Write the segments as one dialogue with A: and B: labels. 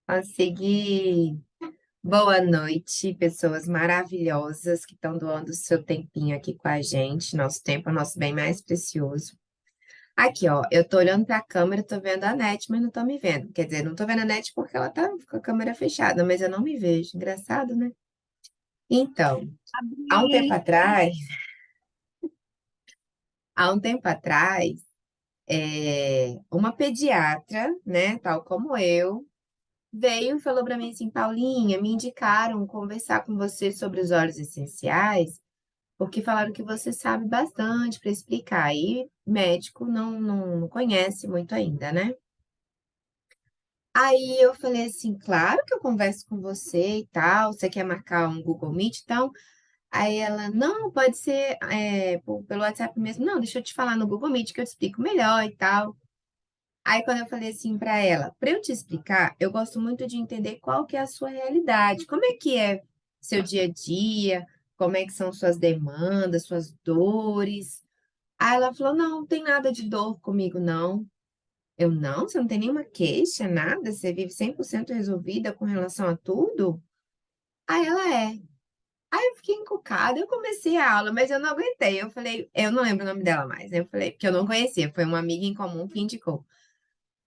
A: Consegui. Boa noite, pessoas maravilhosas que estão doando o seu tempinho aqui com a gente. Nosso tempo é o nosso bem mais precioso. Aqui, ó, eu tô olhando para a câmera, tô vendo a NET, mas não tô me vendo. Quer dizer, não tô vendo a NET porque ela tá com a câmera fechada, mas eu não me vejo. Engraçado, né? Então, há um tempo
B: Abri.
A: atrás, há um tempo atrás, uma pediatra, né, tal como eu, veio e falou para mim assim, Paulinha, me indicaram conversar com você sobre os óleos essenciais, porque falaram que você sabe bastante para explicar. E médico não conhece muito ainda, né? Aí eu falei assim, claro que eu converso com você e tal. Você quer marcar um Google Meet, então? Aí ela, não, pode ser pelo WhatsApp mesmo. Não, deixa eu te falar no Google Meet que eu te explico melhor e tal. Aí quando eu falei assim para ela, para eu te explicar, eu gosto muito de entender qual que é a sua realidade, como é que é seu dia a dia, como é que são suas demandas, suas dores. Aí ela falou, não, não tem nada de dor comigo, não. Eu, não, você não tem nenhuma queixa, nada? Você vive 100% resolvida com relação a tudo? Aí ela é. Aí eu fiquei encucada, eu comecei a aula, mas eu não aguentei. Eu falei, eu não lembro o nome dela mais, né? Eu falei, porque eu não conhecia, foi uma amiga em comum que indicou.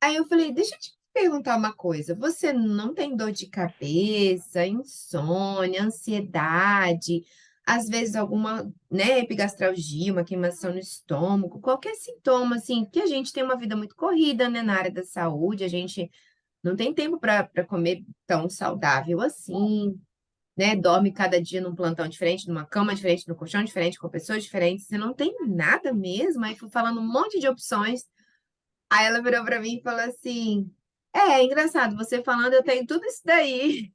A: Aí eu falei, deixa eu te perguntar uma coisa. Você não tem dor de cabeça, insônia, ansiedade, às vezes alguma, né, epigastralgia, uma queimação no estômago, qualquer sintoma, assim, porque a gente tem uma vida muito corrida, né, na área da saúde, a gente não tem tempo para comer tão saudável assim, né? Dorme cada dia num plantão diferente, numa cama diferente, num colchão diferente, com pessoas diferentes. Você não tem nada mesmo. Aí fui falando um monte de opções. Aí ela virou pra mim e falou assim: é engraçado, você falando, eu tenho tudo isso daí.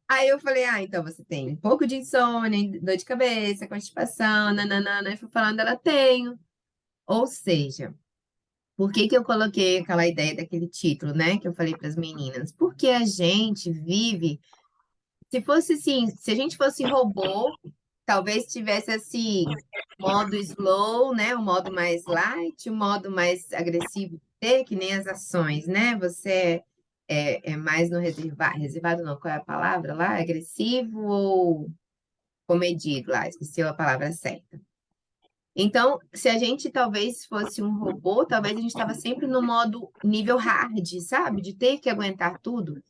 A: Aí eu falei: ah, então você tem um pouco de insônia, dor de cabeça, constipação, nananana. E fui falando, ela tenho. Ou seja, por que que eu coloquei aquela ideia daquele título, né, que eu falei para as meninas? Porque a gente vive. Se fosse assim, se a gente fosse robô, talvez tivesse assim, modo slow, né? O modo mais light, o modo mais agressivo, que nem as ações, né? Você é mais no reservado, reservado não, qual é a palavra lá? Agressivo ou comedido lá, esqueci a palavra certa. Então, se a gente talvez fosse um robô, talvez a gente estava sempre no modo nível hard, sabe? De ter que aguentar tudo.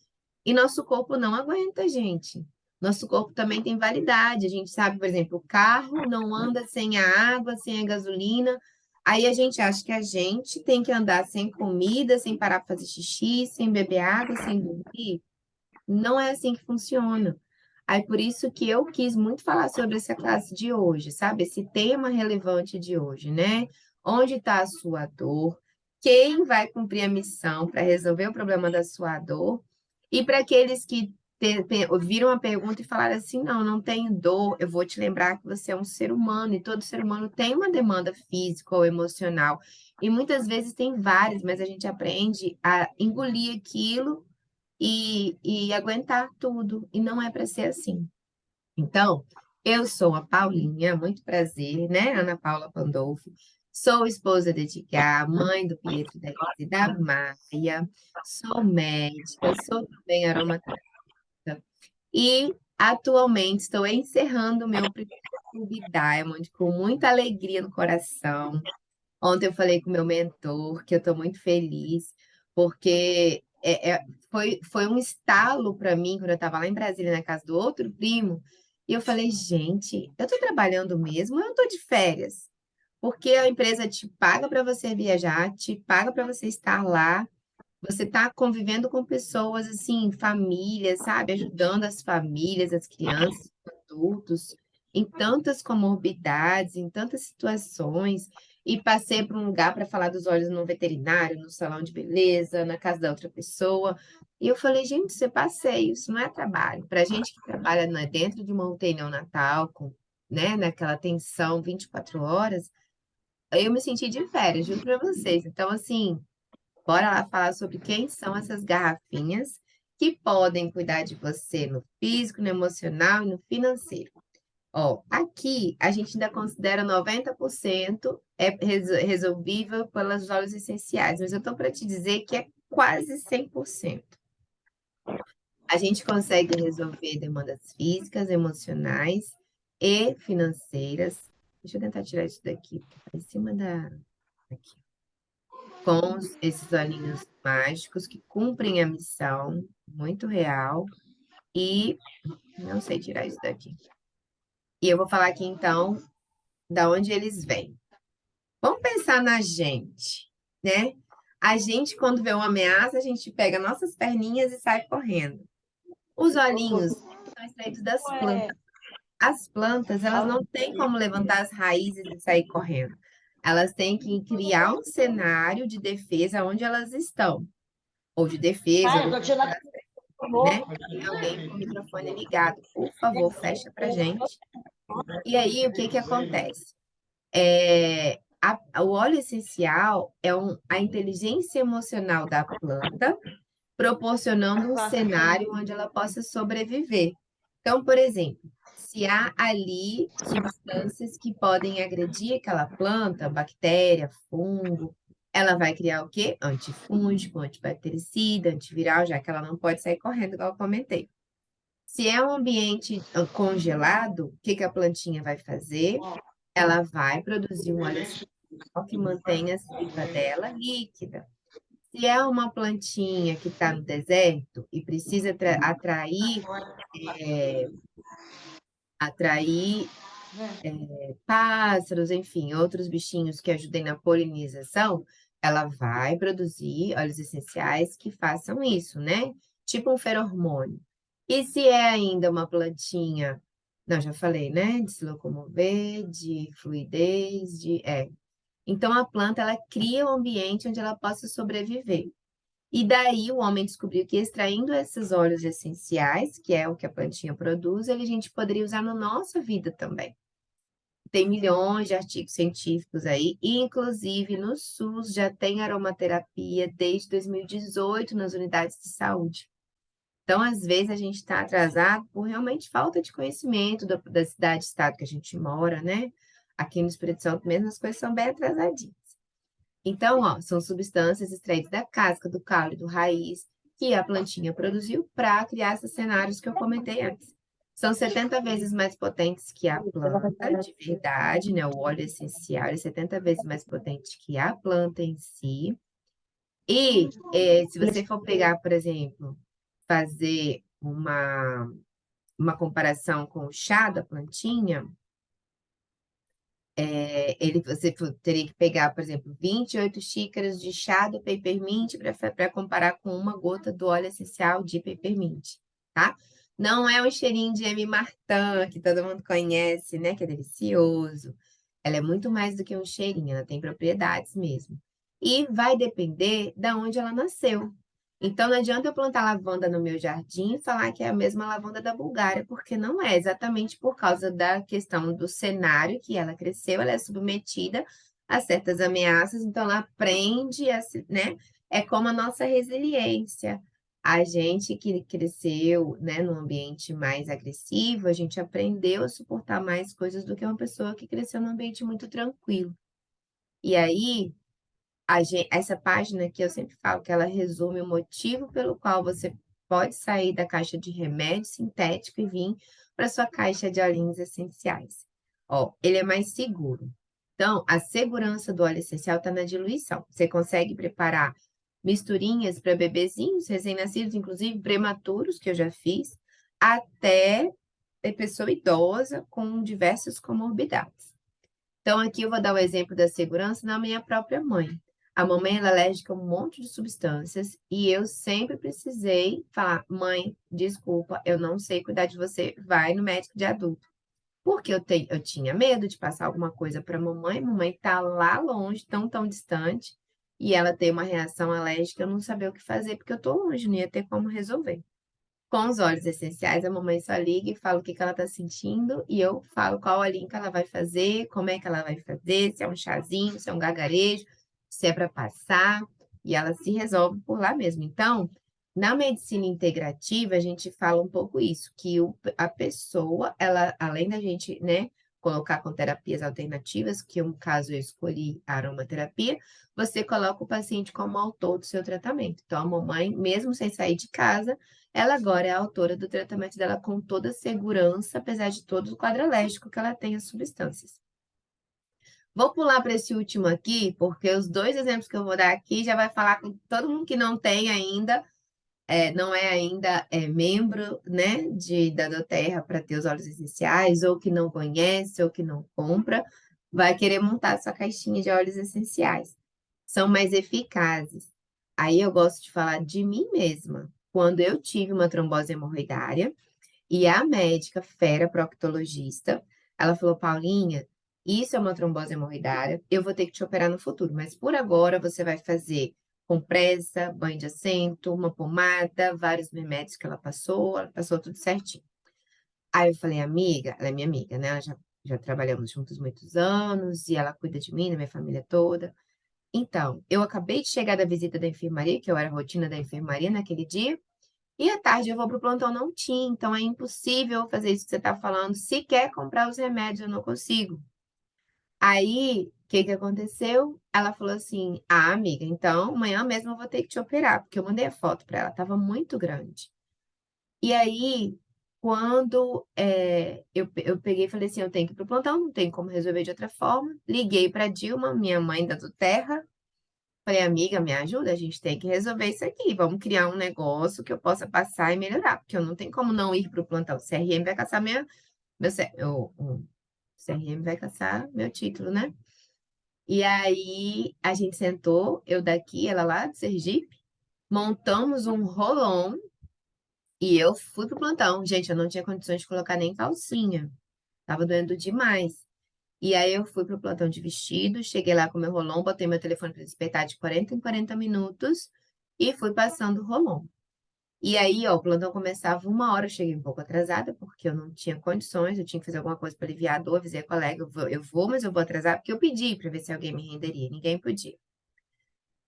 A: E nosso corpo não aguenta, gente. Nosso corpo também tem validade. A gente sabe, por exemplo, o carro não anda sem a água, sem a gasolina. Aí a gente acha que a gente tem que andar sem comida, sem parar para fazer xixi, sem beber água, sem dormir. Não é assim que funciona. Aí por isso que eu quis muito falar sobre essa classe de hoje, sabe? Esse tema relevante de hoje, né? Onde está a sua dor? Quem vai cumprir a missão para resolver o problema da sua dor? E para aqueles que ouviram a pergunta e falaram assim: não, não tenho dor, eu vou te lembrar que você é um ser humano e todo ser humano tem uma demanda física ou emocional. E muitas vezes tem várias, mas a gente aprende a engolir aquilo e aguentar tudo. E não é para ser assim. Então, eu sou a Paulinha, muito prazer, né? Ana Paula Pandolfi. Sou esposa de Edgar, mãe do Pietro da Elisa e da Maia. Sou médica, sou também aromaterapeuta. E atualmente estou encerrando o meu primeiro Clube Diamond com muita alegria no coração. Ontem eu falei com o meu mentor que eu estou muito feliz, porque foi um estalo para mim quando eu estava lá em Brasília, na casa do outro primo, e eu falei, gente, eu estou trabalhando mesmo, ou eu estou de férias, porque a empresa te paga para você viajar, te paga para você estar lá, você está convivendo com pessoas assim, famílias, sabe? Ajudando as famílias, as crianças, os adultos, em tantas comorbidades, em tantas situações. E passei por um lugar para falar dos olhos no veterinário, no salão de beleza, na casa da outra pessoa. E eu falei, gente, isso é passeio, isso não é trabalho. Para gente que trabalha dentro de uma UTI neonatal, com, né, naquela tensão 24 horas, eu me senti de férias, juro para vocês. Então, assim. Bora lá falar sobre quem são essas garrafinhas que podem cuidar de você no físico, no emocional e no financeiro. Ó, aqui a gente ainda considera 90% resolvível pelos óleos essenciais, mas eu estou para te dizer que é quase 100%. A gente consegue resolver demandas físicas, emocionais e financeiras. Deixa eu tentar tirar isso daqui, porque tá em cima da... Aqui. Com esses olhinhos mágicos que cumprem a missão, muito real, e não sei tirar isso daqui. E eu vou falar aqui, então, da onde eles vêm. Vamos pensar na gente, né? A gente, quando vê uma ameaça, a gente pega nossas perninhas e sai correndo. Os olhinhos são extraídos das plantas. As plantas, elas não têm como levantar as raízes e sair correndo. Elas têm que criar um cenário de defesa onde elas estão. Ou de defesa, ou né? Tem alguém com o microfone ligado. Por favor, fecha pra gente. E aí, o que que acontece? O óleo essencial é a inteligência emocional da planta, proporcionando um cenário onde ela possa sobreviver. Então, por exemplo, se há ali substâncias que podem agredir aquela planta, bactéria, fungo, ela vai criar o quê? Antifúngico, antibactericida, antiviral, já que ela não pode sair correndo, igual eu comentei. Se é um ambiente congelado, o que que a plantinha vai fazer? Ela vai produzir um óleo essencial que mantenha a seiva dela líquida. Se é uma plantinha que está no deserto e precisa atrair pássaros, enfim, outros bichinhos que ajudem na polinização, ela vai produzir óleos essenciais que façam isso, né? Tipo um feromônio. E se é ainda uma plantinha, não, já falei, né? De se locomover, de fluidez, Então, a planta, ela cria um ambiente onde ela possa sobreviver. E daí o homem descobriu que extraindo esses óleos essenciais, que é o que a plantinha produz, a gente poderia usar na nossa vida também. Tem milhões de artigos científicos aí, e inclusive no SUS já tem aromaterapia desde 2018 nas unidades de saúde. Então, às vezes, a gente está atrasado por realmente falta de conhecimento da cidade, estado que a gente mora, né? Aqui no Espírito Santo mesmo as coisas são bem atrasadinhas. Então, ó, são substâncias extraídas da casca, do caule, do raiz, que a plantinha produziu para criar esses cenários que eu comentei antes. São 70 vezes mais potentes que a planta, de verdade, né? O óleo essencial é 70 vezes mais potente que a planta em si. E se você for pegar, por exemplo, fazer uma comparação com o chá da plantinha, teria que pegar, por exemplo, 28 xícaras de chá do peppermint para comparar com uma gota do óleo essencial de peppermint, tá? Não é um cheirinho de M. Martin, que todo mundo conhece, né? Que é delicioso. Ela é muito mais do que um cheirinho, ela tem propriedades mesmo. E vai depender de onde ela nasceu. Então, não adianta eu plantar lavanda no meu jardim e falar que é a mesma lavanda da Bulgária, porque não é, exatamente por causa da questão do cenário que ela cresceu, ela é submetida a certas ameaças, então ela aprende, né? É como a nossa resiliência. A gente que cresceu, né, num ambiente mais agressivo, a gente aprendeu a suportar mais coisas do que uma pessoa que cresceu num ambiente muito tranquilo. E aí, essa página que eu sempre falo que ela resume o motivo pelo qual você pode sair da caixa de remédio sintético e vir para sua caixa de óleos essenciais. Ó, ele é mais seguro. Então, a segurança do óleo essencial está na diluição. Você consegue preparar misturinhas para bebezinhos, recém-nascidos, inclusive prematuros, que eu já fiz, até pessoa idosa com diversas comorbidades. Então, aqui eu vou dar o exemplo da segurança na minha própria mãe. A mamãe ela é alérgica a um monte de substâncias e eu sempre precisei falar: mãe, desculpa, eu não sei cuidar de você, vai no médico de adulto. Porque eu tinha medo de passar alguma coisa para mamãe tá lá longe, tão distante, e ela tem uma reação alérgica, eu não sabia o que fazer, porque eu tô longe, não ia ter como resolver. Com os óleos essenciais, a mamãe só liga e fala o que que ela tá sentindo, e eu falo qual olhinho que ela vai fazer, como é que ela vai fazer, se é um chazinho, se é um gargarejo, se é para passar, e ela se resolve por lá mesmo. Então, na medicina integrativa, a gente fala um pouco isso, que a pessoa, ela, além da gente, né, colocar com terapias alternativas, que no caso eu escolhi a aromaterapia, você coloca o paciente como autor do seu tratamento. Então, a mamãe, mesmo sem sair de casa, ela agora é a autora do tratamento dela com toda segurança, apesar de todo o quadro alérgico que ela tem às substâncias. Vou pular para esse último aqui, porque os dois exemplos que eu vou dar aqui já vai falar com todo mundo que não tem ainda, não é ainda membro, né, da doTERRA para ter os óleos essenciais, ou que não conhece, ou que não compra, vai querer montar sua caixinha de óleos essenciais. São mais eficazes. Aí eu gosto de falar de mim mesma. Quando eu tive uma trombose hemorroidária, e a médica, fera proctologista, ela falou: Paulinha, isso é uma trombose hemorroidária, eu vou ter que te operar no futuro, mas por agora você vai fazer compressa, banho de assento, uma pomada, vários remédios que ela passou tudo certinho. Aí eu falei: amiga, ela é minha amiga, né? Já trabalhamos juntos muitos anos e ela cuida de mim, da minha família toda. Então, eu acabei de chegar da visita da enfermaria, que eu era a rotina da enfermaria naquele dia, e à tarde eu vou para o plantão, não tinha, então é impossível fazer isso que você está falando. Se quer comprar os remédios, eu não consigo. Aí, o que que aconteceu? Ela falou assim: ah, amiga, então amanhã mesmo eu vou ter que te operar, porque eu mandei a foto para ela, estava muito grande. E aí, quando eu peguei e falei assim: eu tenho que ir para o plantão, não tem como resolver de outra forma. Liguei para Dilma, minha mãe da Terra. Falei, amiga, me ajuda, a gente tem que resolver isso aqui. Vamos criar um negócio que eu possa passar e melhorar, porque eu não tenho como não ir para o plantão. O CRM vai caçar o CRM vai caçar meu título, né? E aí a gente sentou, eu daqui, ela lá de Sergipe, montamos um rolon e eu fui pro plantão. Gente, eu não tinha condições de colocar nem calcinha. Tava doendo demais. E aí eu fui pro plantão de vestido, cheguei lá com meu rolon, botei meu telefone para despertar de 40 em 40 minutos e fui passando o rolon. E aí, ó, o plantão começava 1 hora, eu cheguei um pouco atrasada, porque eu não tinha condições, eu tinha que fazer alguma coisa para aliviar a dor, avisei a colega, eu vou, mas eu vou atrasar, porque eu pedi para ver se alguém me renderia, ninguém podia.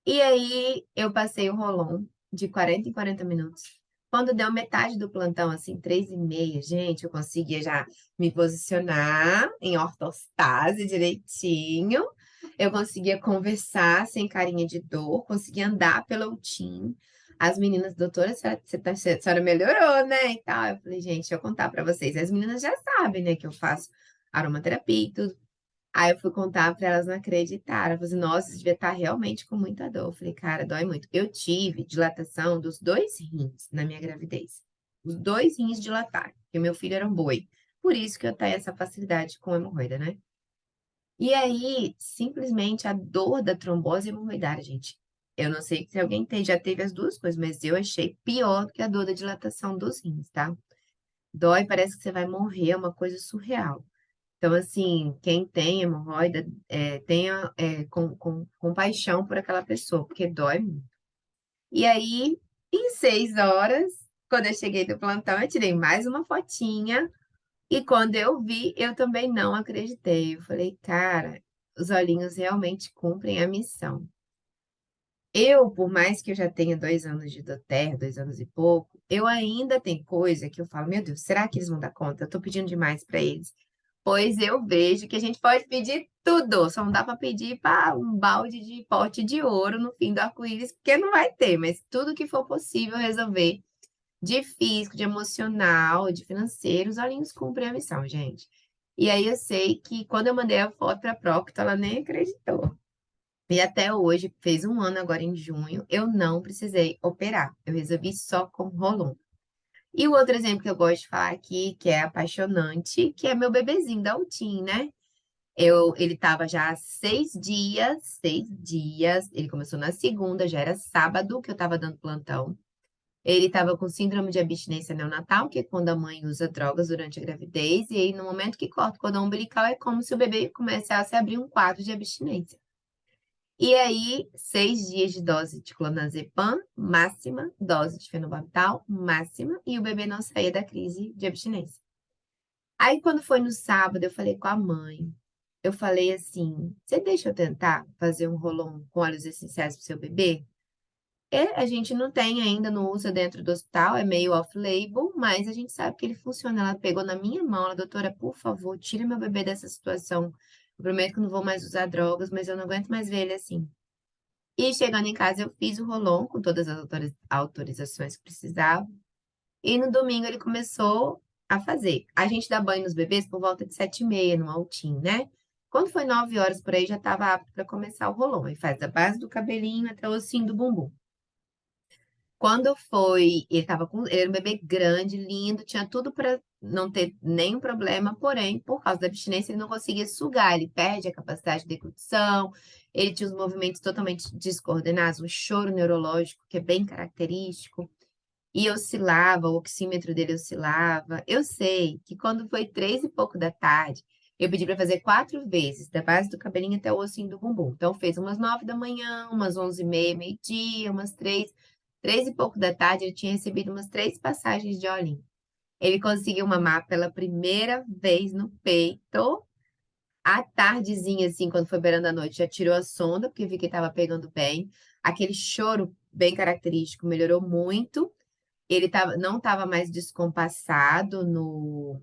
A: E aí eu passei o rolon de 40 em 40 minutos. Quando deu metade do plantão, assim, 3h30, gente, eu conseguia já me posicionar em ortostase direitinho. Eu conseguia conversar sem carinha de dor, conseguia andar pelo UTIM. As meninas, doutora, a senhora melhorou, né? E tal. Eu falei, gente, deixa eu contar pra vocês. As meninas já sabem, né, que eu faço aromaterapia e tudo. Aí eu fui contar para elas, não acreditaram. Eu falei assim, nossa, você devia estar realmente com muita dor. Eu falei, cara, dói muito. Eu tive dilatação dos 2 rins na minha gravidez. Os 2 rins dilataram, porque meu filho era um boi. Por isso que eu tenho essa facilidade com hemorroida, né? E aí, simplesmente a dor da trombose hemorroidária, gente. Eu não sei se alguém já teve as duas coisas, mas eu achei pior do que a dor da dilatação dos rins, tá? Dói, parece que você vai morrer, é uma coisa surreal. Então, assim, quem tem hemorroida, tenha compaixão por aquela pessoa, porque dói muito. E aí, em 6 horas, quando eu cheguei do plantão, eu tirei mais uma fotinha. E quando eu vi, eu também não acreditei. Eu falei, cara, os olhinhos realmente cumprem a missão. Eu, por mais que eu já tenha 2 anos de doTERRA, 2 anos e pouco, eu ainda tenho coisa que eu falo, meu Deus, será que eles vão dar conta? Eu tô pedindo demais para eles. Pois eu vejo que a gente pode pedir tudo, só não dá para pedir para um balde de pote de ouro no fim do arco-íris, porque não vai ter, mas tudo que for possível resolver, de físico, de emocional, de financeiro, os olhinhos cumprem a missão, gente. E aí eu sei que quando eu mandei a foto para a Procto, ela nem acreditou. E até hoje, fez 1 ano agora em junho, eu não precisei operar. Eu resolvi só com Rolon. E o outro exemplo que eu gosto de falar aqui, que é apaixonante, que é meu bebezinho da UTIM, né? Ele estava já há 6 dias, 6 dias. Ele começou na segunda, já era sábado que eu estava dando plantão. Ele estava com síndrome de abstinência neonatal, que é quando a mãe usa drogas durante a gravidez, e aí no momento que corta o cordão umbilical é como se o bebê começasse a abrir um quadro de abstinência. E aí, 6 dias de dose de clonazepam, máxima, dose de fenobarbital, máxima, e o bebê não saía da crise de abstinência. Aí, quando foi no sábado, eu falei com a mãe, eu falei assim, você deixa eu tentar fazer um rolon com óleos essenciais pro seu bebê? A gente não tem ainda, não usa dentro do hospital, é meio off-label, mas a gente sabe que ele funciona. Ela pegou na minha mão, ela, doutora, por favor, tira meu bebê dessa situação. Eu prometo que eu não vou mais usar drogas, mas eu não aguento mais ver ele assim. E chegando em casa, eu fiz o rolon com todas as autorizações que precisava. E no domingo ele começou a fazer. A gente dá banho nos bebês por volta de 7h30 no altinho, né? Quando foi 9 horas por aí, já estava apto para começar o rolon. Aí faz da base do cabelinho até o ossinho do bumbum. Quando foi, ele era um bebê grande, lindo, tinha tudo para não ter nenhum problema, porém, por causa da abstinência, ele não conseguia sugar, ele perde a capacidade de deglutição, ele tinha os movimentos totalmente descoordenados, um choro neurológico que é bem característico, e oscilava, o oxímetro dele oscilava. Eu sei que quando foi 3 e pouco da tarde, eu pedi para fazer 4 vezes, da base do cabelinho até o ossinho do bumbum. Então, fez umas 9 da manhã, umas 11h30, meio-dia, umas 3. 3 e pouco da tarde, ele tinha recebido umas 3 passagens de olhinho. Ele conseguiu mamar pela primeira vez no peito. À tardezinha, assim, quando foi beirando a noite, já tirou a sonda, porque vi que estava pegando bem. Aquele choro bem característico melhorou muito. Ele não estava mais descompassado no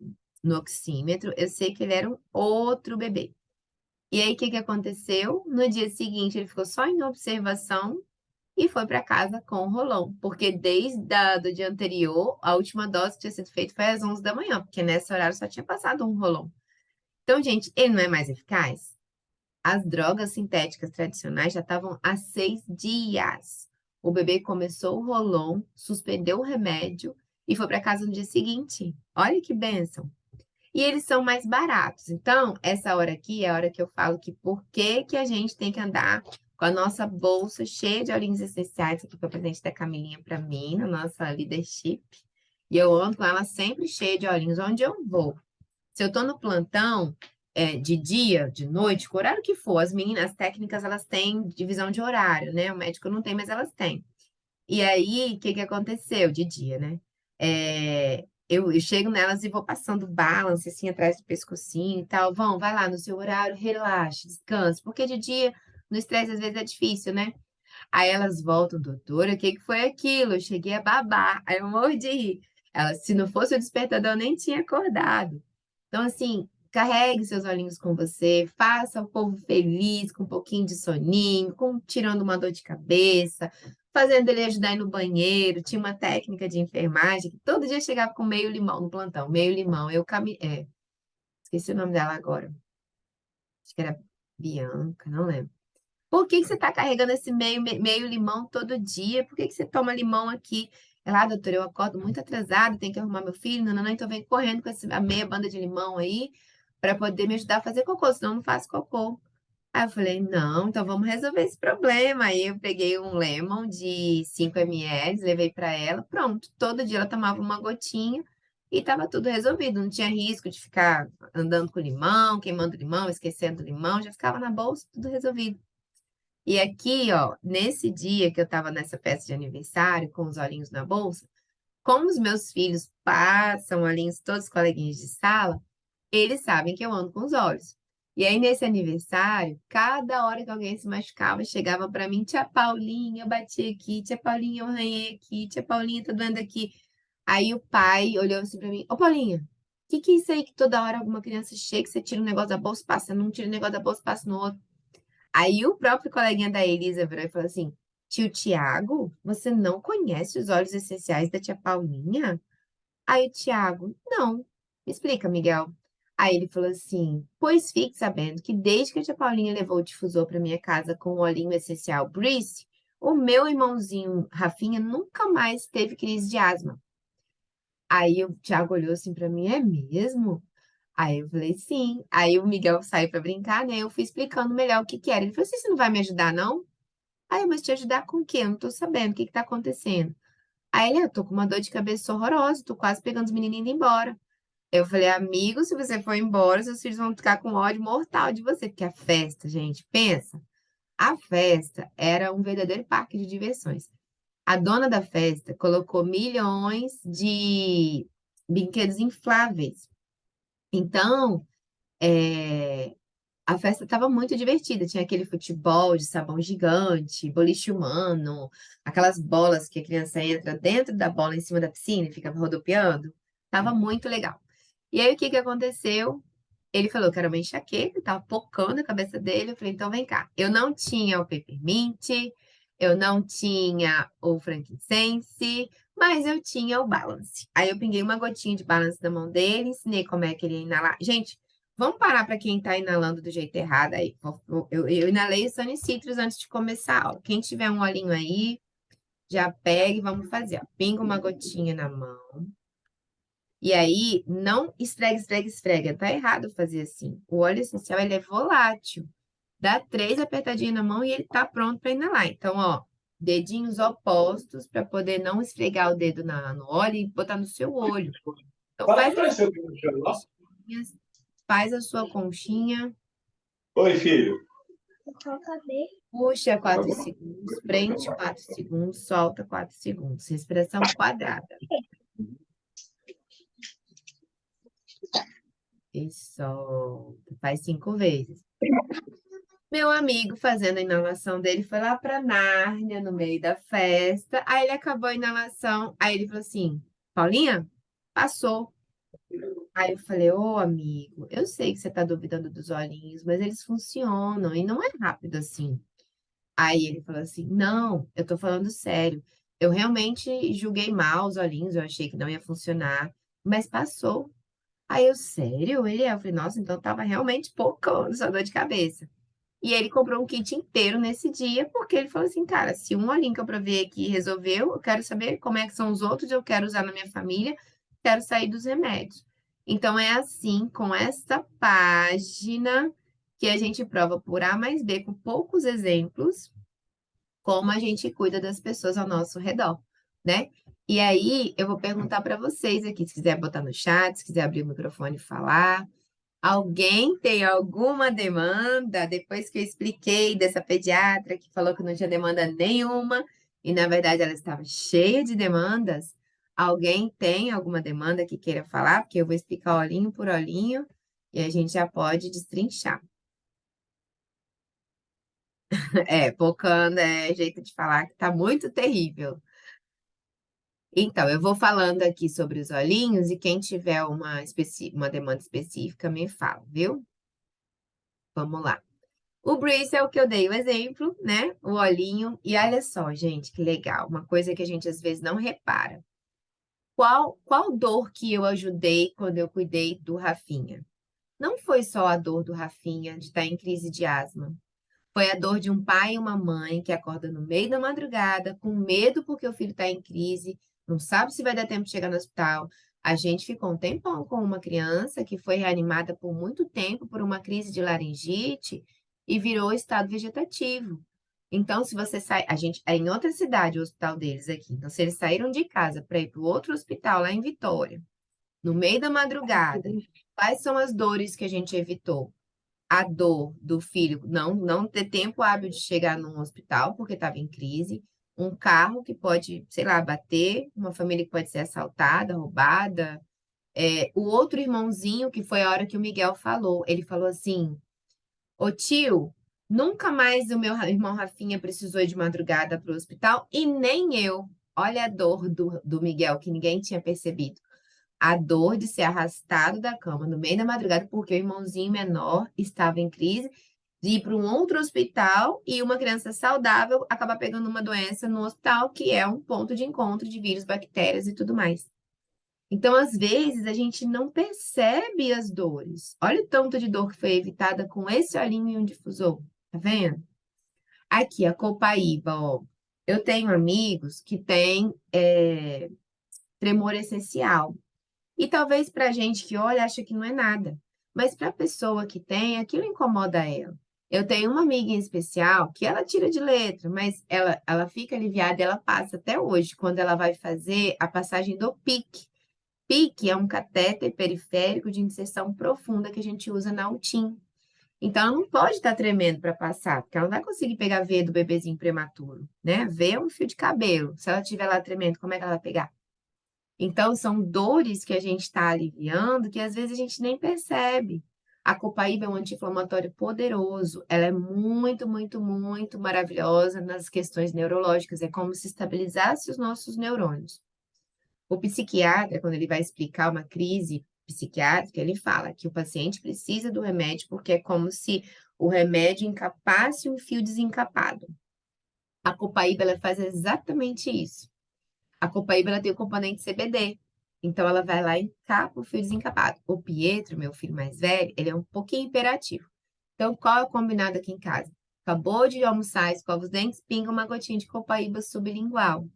A: oxímetro. Eu sei que ele era um outro bebê. E aí, o que que aconteceu? No dia seguinte, ele ficou só em observação e foi para casa com o rolão, porque desde o dia anterior, a última dose que tinha sido feita foi às 11 da manhã, porque nesse horário só tinha passado um rolão. Então, gente, ele não é mais eficaz? As drogas sintéticas tradicionais já estavam há 6 dias. O bebê começou o rolon, suspendeu o remédio e foi para casa no dia seguinte. Olha que bênção! E eles são mais baratos. Então, essa hora aqui é a hora que eu falo que por que que a gente tem que andar com a nossa bolsa cheia de olhinhos essenciais, aqui foi o presente da Camilinha para mim, na nossa leadership. E eu ando com ela sempre cheia de olhinhos, onde eu vou. Se eu estou no plantão, de dia, de noite, que horário que for, as meninas, as técnicas, elas têm divisão de horário, né? O médico não tem, mas elas têm. E aí, o que que aconteceu de dia, né? Eu chego nelas e vou passando balance, assim, atrás do pescocinho e tal. Vai lá no seu horário, relaxe, descanse. Porque de dia, no estresse, às vezes é difícil, né? Aí elas voltam, doutora, o que que foi aquilo? Eu cheguei a babar. Aí eu morro de rir. Ela, se não fosse o despertador, eu nem tinha acordado. Então, assim, carregue seus olhinhos com você, faça o povo feliz, com um pouquinho de soninho, tirando uma dor de cabeça, fazendo ele ajudar a ir no banheiro. Tinha uma técnica de enfermagem que todo dia chegava com meio limão no plantão, meio limão. Esqueci o nome dela agora. Acho que era Bianca, não lembro. Por que que você está carregando esse meio limão todo dia? Por que que você toma limão aqui? Ela, doutora, eu acordo muito atrasada, tenho que arrumar meu filho, não, então vem correndo com a meia banda de limão aí para poder me ajudar a fazer cocô, senão eu não faço cocô. Aí eu falei, não, então vamos resolver esse problema. Aí eu peguei um lemon de 5 ml, levei para ela, pronto. Todo dia ela tomava uma gotinha e estava tudo resolvido. Não tinha risco de ficar andando com limão, queimando limão, esquecendo limão, já ficava na bolsa, tudo resolvido. E aqui, ó, nesse dia que eu estava nessa festa de aniversário, com os olhinhos na bolsa, como os meus filhos passam olhinhos, todos os coleguinhas de sala, eles sabem que eu ando com os olhos. E aí, nesse aniversário, cada hora que alguém se machucava, chegava para mim, tia Paulinha, eu bati aqui, tia Paulinha, eu arranhei aqui, tia Paulinha, tá doendo aqui. Aí o pai olhou assim para mim, ô Paulinha, o que que é isso aí que toda hora alguma criança chega, você tira um negócio da bolsa, passa num, tira um negócio da bolsa, passa no outro. Aí o próprio coleguinha da Elisa virou e falou assim: Tio Tiago, você não conhece os óleos essenciais da tia Paulinha? Aí o Tiago, não. Me explica, Miguel. Aí ele falou assim: Pois fique sabendo que desde que a tia Paulinha levou o difusor para minha casa com o olhinho essencial Breeze, o meu irmãozinho Rafinha nunca mais teve crise de asma. Aí o Tiago olhou assim para mim: É mesmo? Aí eu falei, sim. Aí o Miguel saiu para brincar, né? Eu fui explicando melhor o que que era. Ele falou assim, você não vai me ajudar, não? Aí eu, mas te ajudar com o quê? Eu não tô sabendo o que que tá acontecendo. Aí ele, eu tô com uma dor de cabeça horrorosa, tô quase pegando os meninos indo embora. Eu falei, amigo, se você for embora, seus filhos vão ficar com ódio mortal de você, porque a festa, gente, pensa, a festa era um verdadeiro parque de diversões. A dona da festa colocou milhões de brinquedos infláveis. Então, é, A festa estava muito divertida, tinha aquele futebol de sabão gigante, boliche humano, aquelas bolas que a criança entra dentro da bola em cima da piscina e fica rodopiando. Tava muito legal. E aí, o que que aconteceu? Ele falou que era uma enxaqueca, tava pocando a cabeça dele. Eu falei, então vem cá. Eu não tinha o peppermint, eu não tinha o frankincense, mas eu tinha o balance. Aí eu pinguei uma gotinha de balance na mão dele, ensinei como é que ele ia inalar. Gente, vamos parar para quem está inalando do jeito errado aí. Eu inalei o Sunny Citrus antes de começar a aula. Quem tiver um olhinho aí, já pega e vamos fazer. Ó. Pinga uma gotinha na mão. E aí, não esfrega, esfrega, esfrega. Tá errado fazer assim. O óleo essencial, ele é volátil. Dá 3 apertadinhas na mão e ele tá pronto para inalar. Então, ó, dedinhos opostos para poder não esfregar o dedo no óleo e botar no seu olho. Então,
B: Fala que vai ser o primeiro lá.
A: faz a sua conchinha.
B: Oi, filho.
A: Puxa 4 segundos, prende 4 segundos, solta 4 segundos. Respiração quadrada. E solta. Faz 5 vezes. Meu amigo, fazendo a inalação dele, foi lá para Nárnia, no meio da festa. Aí ele acabou a inalação. Aí ele falou assim: Paulinha, passou. Aí eu falei: Ô amigo, eu sei que você está duvidando dos olhinhos, mas eles funcionam e não é rápido assim. Aí ele falou assim: Não, eu tô falando sério. Eu realmente julguei mal os olhinhos, eu achei que não ia funcionar, mas passou. Aí eu, sério? Eu falei: Nossa, então tava realmente pouco só dor de cabeça. E ele comprou um kit inteiro nesse dia, porque ele falou assim: Cara, se um olhinho que eu provei aqui resolveu, eu quero saber como é que são os outros, eu quero usar na minha família, quero sair dos remédios. Então é assim, com essa página, que a gente prova por A mais B, com poucos exemplos como a gente cuida das pessoas ao nosso redor, né? E aí, eu vou perguntar para vocês aqui, se quiser botar no chat, se quiser abrir o microfone e falar. Alguém tem alguma demanda? Depois que eu expliquei dessa pediatra que falou que não tinha demanda nenhuma, e na verdade ela estava cheia de demandas. Alguém tem alguma demanda que queira falar? Porque eu vou explicar olhinho por olhinho e a gente já pode destrinchar. É, pocando é jeito de falar que tá muito terrível. Então, eu vou falando aqui sobre os olhinhos e quem tiver uma demanda específica me fala, viu? Vamos lá. O Breeze é o que eu dei o exemplo, né? O olhinho. E olha só, gente, que legal. Uma coisa que a gente às vezes não repara. Qual dor que eu ajudei quando eu cuidei do Rafinha? Não foi só a dor do Rafinha de estar em crise de asma. Foi a dor de um pai e uma mãe que acorda no meio da madrugada, com medo porque o filho está em crise, não sabe se vai dar tempo de chegar no hospital. A gente ficou um tempão com uma criança que foi reanimada por muito tempo por uma crise de laringite e virou estado vegetativo. Então, se você sai, a gente é em outra cidade o hospital deles aqui. Então, se eles saíram de casa para ir para o outro hospital lá em Vitória, no meio da madrugada, quais são as dores que a gente evitou? A dor do filho não ter tempo hábil de chegar num hospital porque estava em crise, um carro que pode, sei lá, bater, uma família que pode ser assaltada, roubada. O outro irmãozinho, que foi a hora que o Miguel falou, ele falou assim: Ô tio, nunca mais o meu irmão Rafinha precisou ir de madrugada para o hospital e nem eu. Olha a dor do Miguel que ninguém tinha percebido a dor de ser arrastado da cama no meio da madrugada porque o irmãozinho menor estava em crise, de ir para um outro hospital e uma criança saudável acabar pegando uma doença no hospital, que é um ponto de encontro de vírus, bactérias e tudo mais. Então, às vezes, a gente não percebe as dores. Olha o tanto de dor que foi evitada com esse olhinho e um difusor. Tá vendo? Aqui, a copaíba, ó. Eu tenho amigos que têm tremor essencial. E talvez para a gente que olha, acha que não é nada. Mas para a pessoa que tem, aquilo incomoda ela. Eu tenho uma amiga em especial que ela tira de letra, mas ela fica aliviada, ela passa até hoje, quando ela vai fazer a passagem do PIC. PIC é um catéter periférico de inserção profunda que a gente usa na UTIM. Então, ela não pode estar tremendo para passar, porque ela não vai conseguir pegar V do bebezinho prematuro, né? V é um fio de cabelo. Se ela estiver lá tremendo, como é que ela vai pegar? Então, são dores que a gente está aliviando que às vezes a gente nem percebe. A copaíba é um anti-inflamatório poderoso. Ela é muito, muito, muito maravilhosa nas questões neurológicas. É como se estabilizasse os nossos neurônios. O psiquiatra, quando ele vai explicar uma crise psiquiátrica, ele fala que o paciente precisa do remédio porque é como se o remédio encapasse um fio desencapado. A copaíba, ela faz exatamente isso. A copaíba, ela tem o componente CBD. Então, ela vai lá e encapa o fio desencapado. O Pietro, meu filho mais velho, ele é um pouquinho hiperativo. Então, qual é o combinado aqui em casa? Acabou de almoçar, escova os dentes, pinga uma gotinha de copaíba sublingual.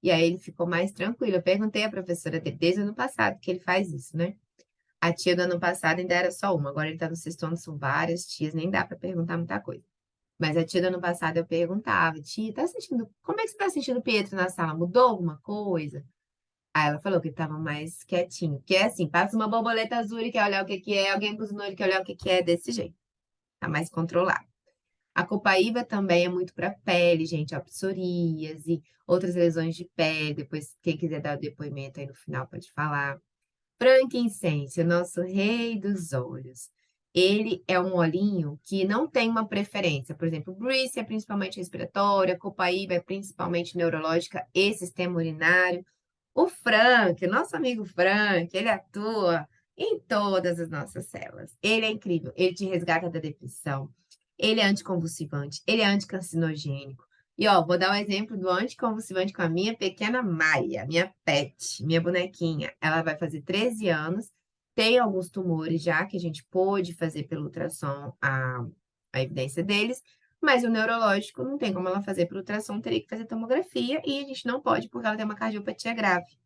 A: E aí ele ficou mais tranquilo. Eu perguntei à professora dele desde o ano passado que ele faz isso, né? A tia do ano passado ainda era só uma, agora ele tá no sexto ano, são várias tias, nem dá para perguntar muita coisa. Mas a tia do ano passado eu perguntava, tia, tá sentindo, como é que você tá sentindo o Pietro na sala? Mudou alguma coisa? Aí ela falou que ele tava mais quietinho, que é assim, passa uma borboleta azul e quer olhar o que que é, alguém buzinou ele quer olhar o que que é, desse jeito. Tá mais controlado. A copaíba também é muito para pele, gente, ó, psoríase, outras lesões de pele. Depois, quem quiser dar o depoimento aí no final pode falar. Frankincense, o nosso rei dos olhos. Ele é um olhinho que não tem uma preferência. Por exemplo, Brice é principalmente respiratória, copaíba é principalmente neurológica e sistema urinário. O Frank, nosso amigo Frank, ele atua em todas as nossas células. Ele é incrível, ele te resgata da depressão. Ele é anticonvulsivante, ele é anticarcinogênico. E ó, vou dar o exemplo do anticonvulsivante com a minha pequena Maia, minha pet, minha bonequinha. Ela vai fazer 13 anos, tem alguns tumores já que a gente pôde fazer pelo ultrassom a evidência deles, mas o neurológico não tem como ela fazer pelo ultrassom, teria que fazer tomografia e a gente não pode porque ela tem uma cardiopatia grave.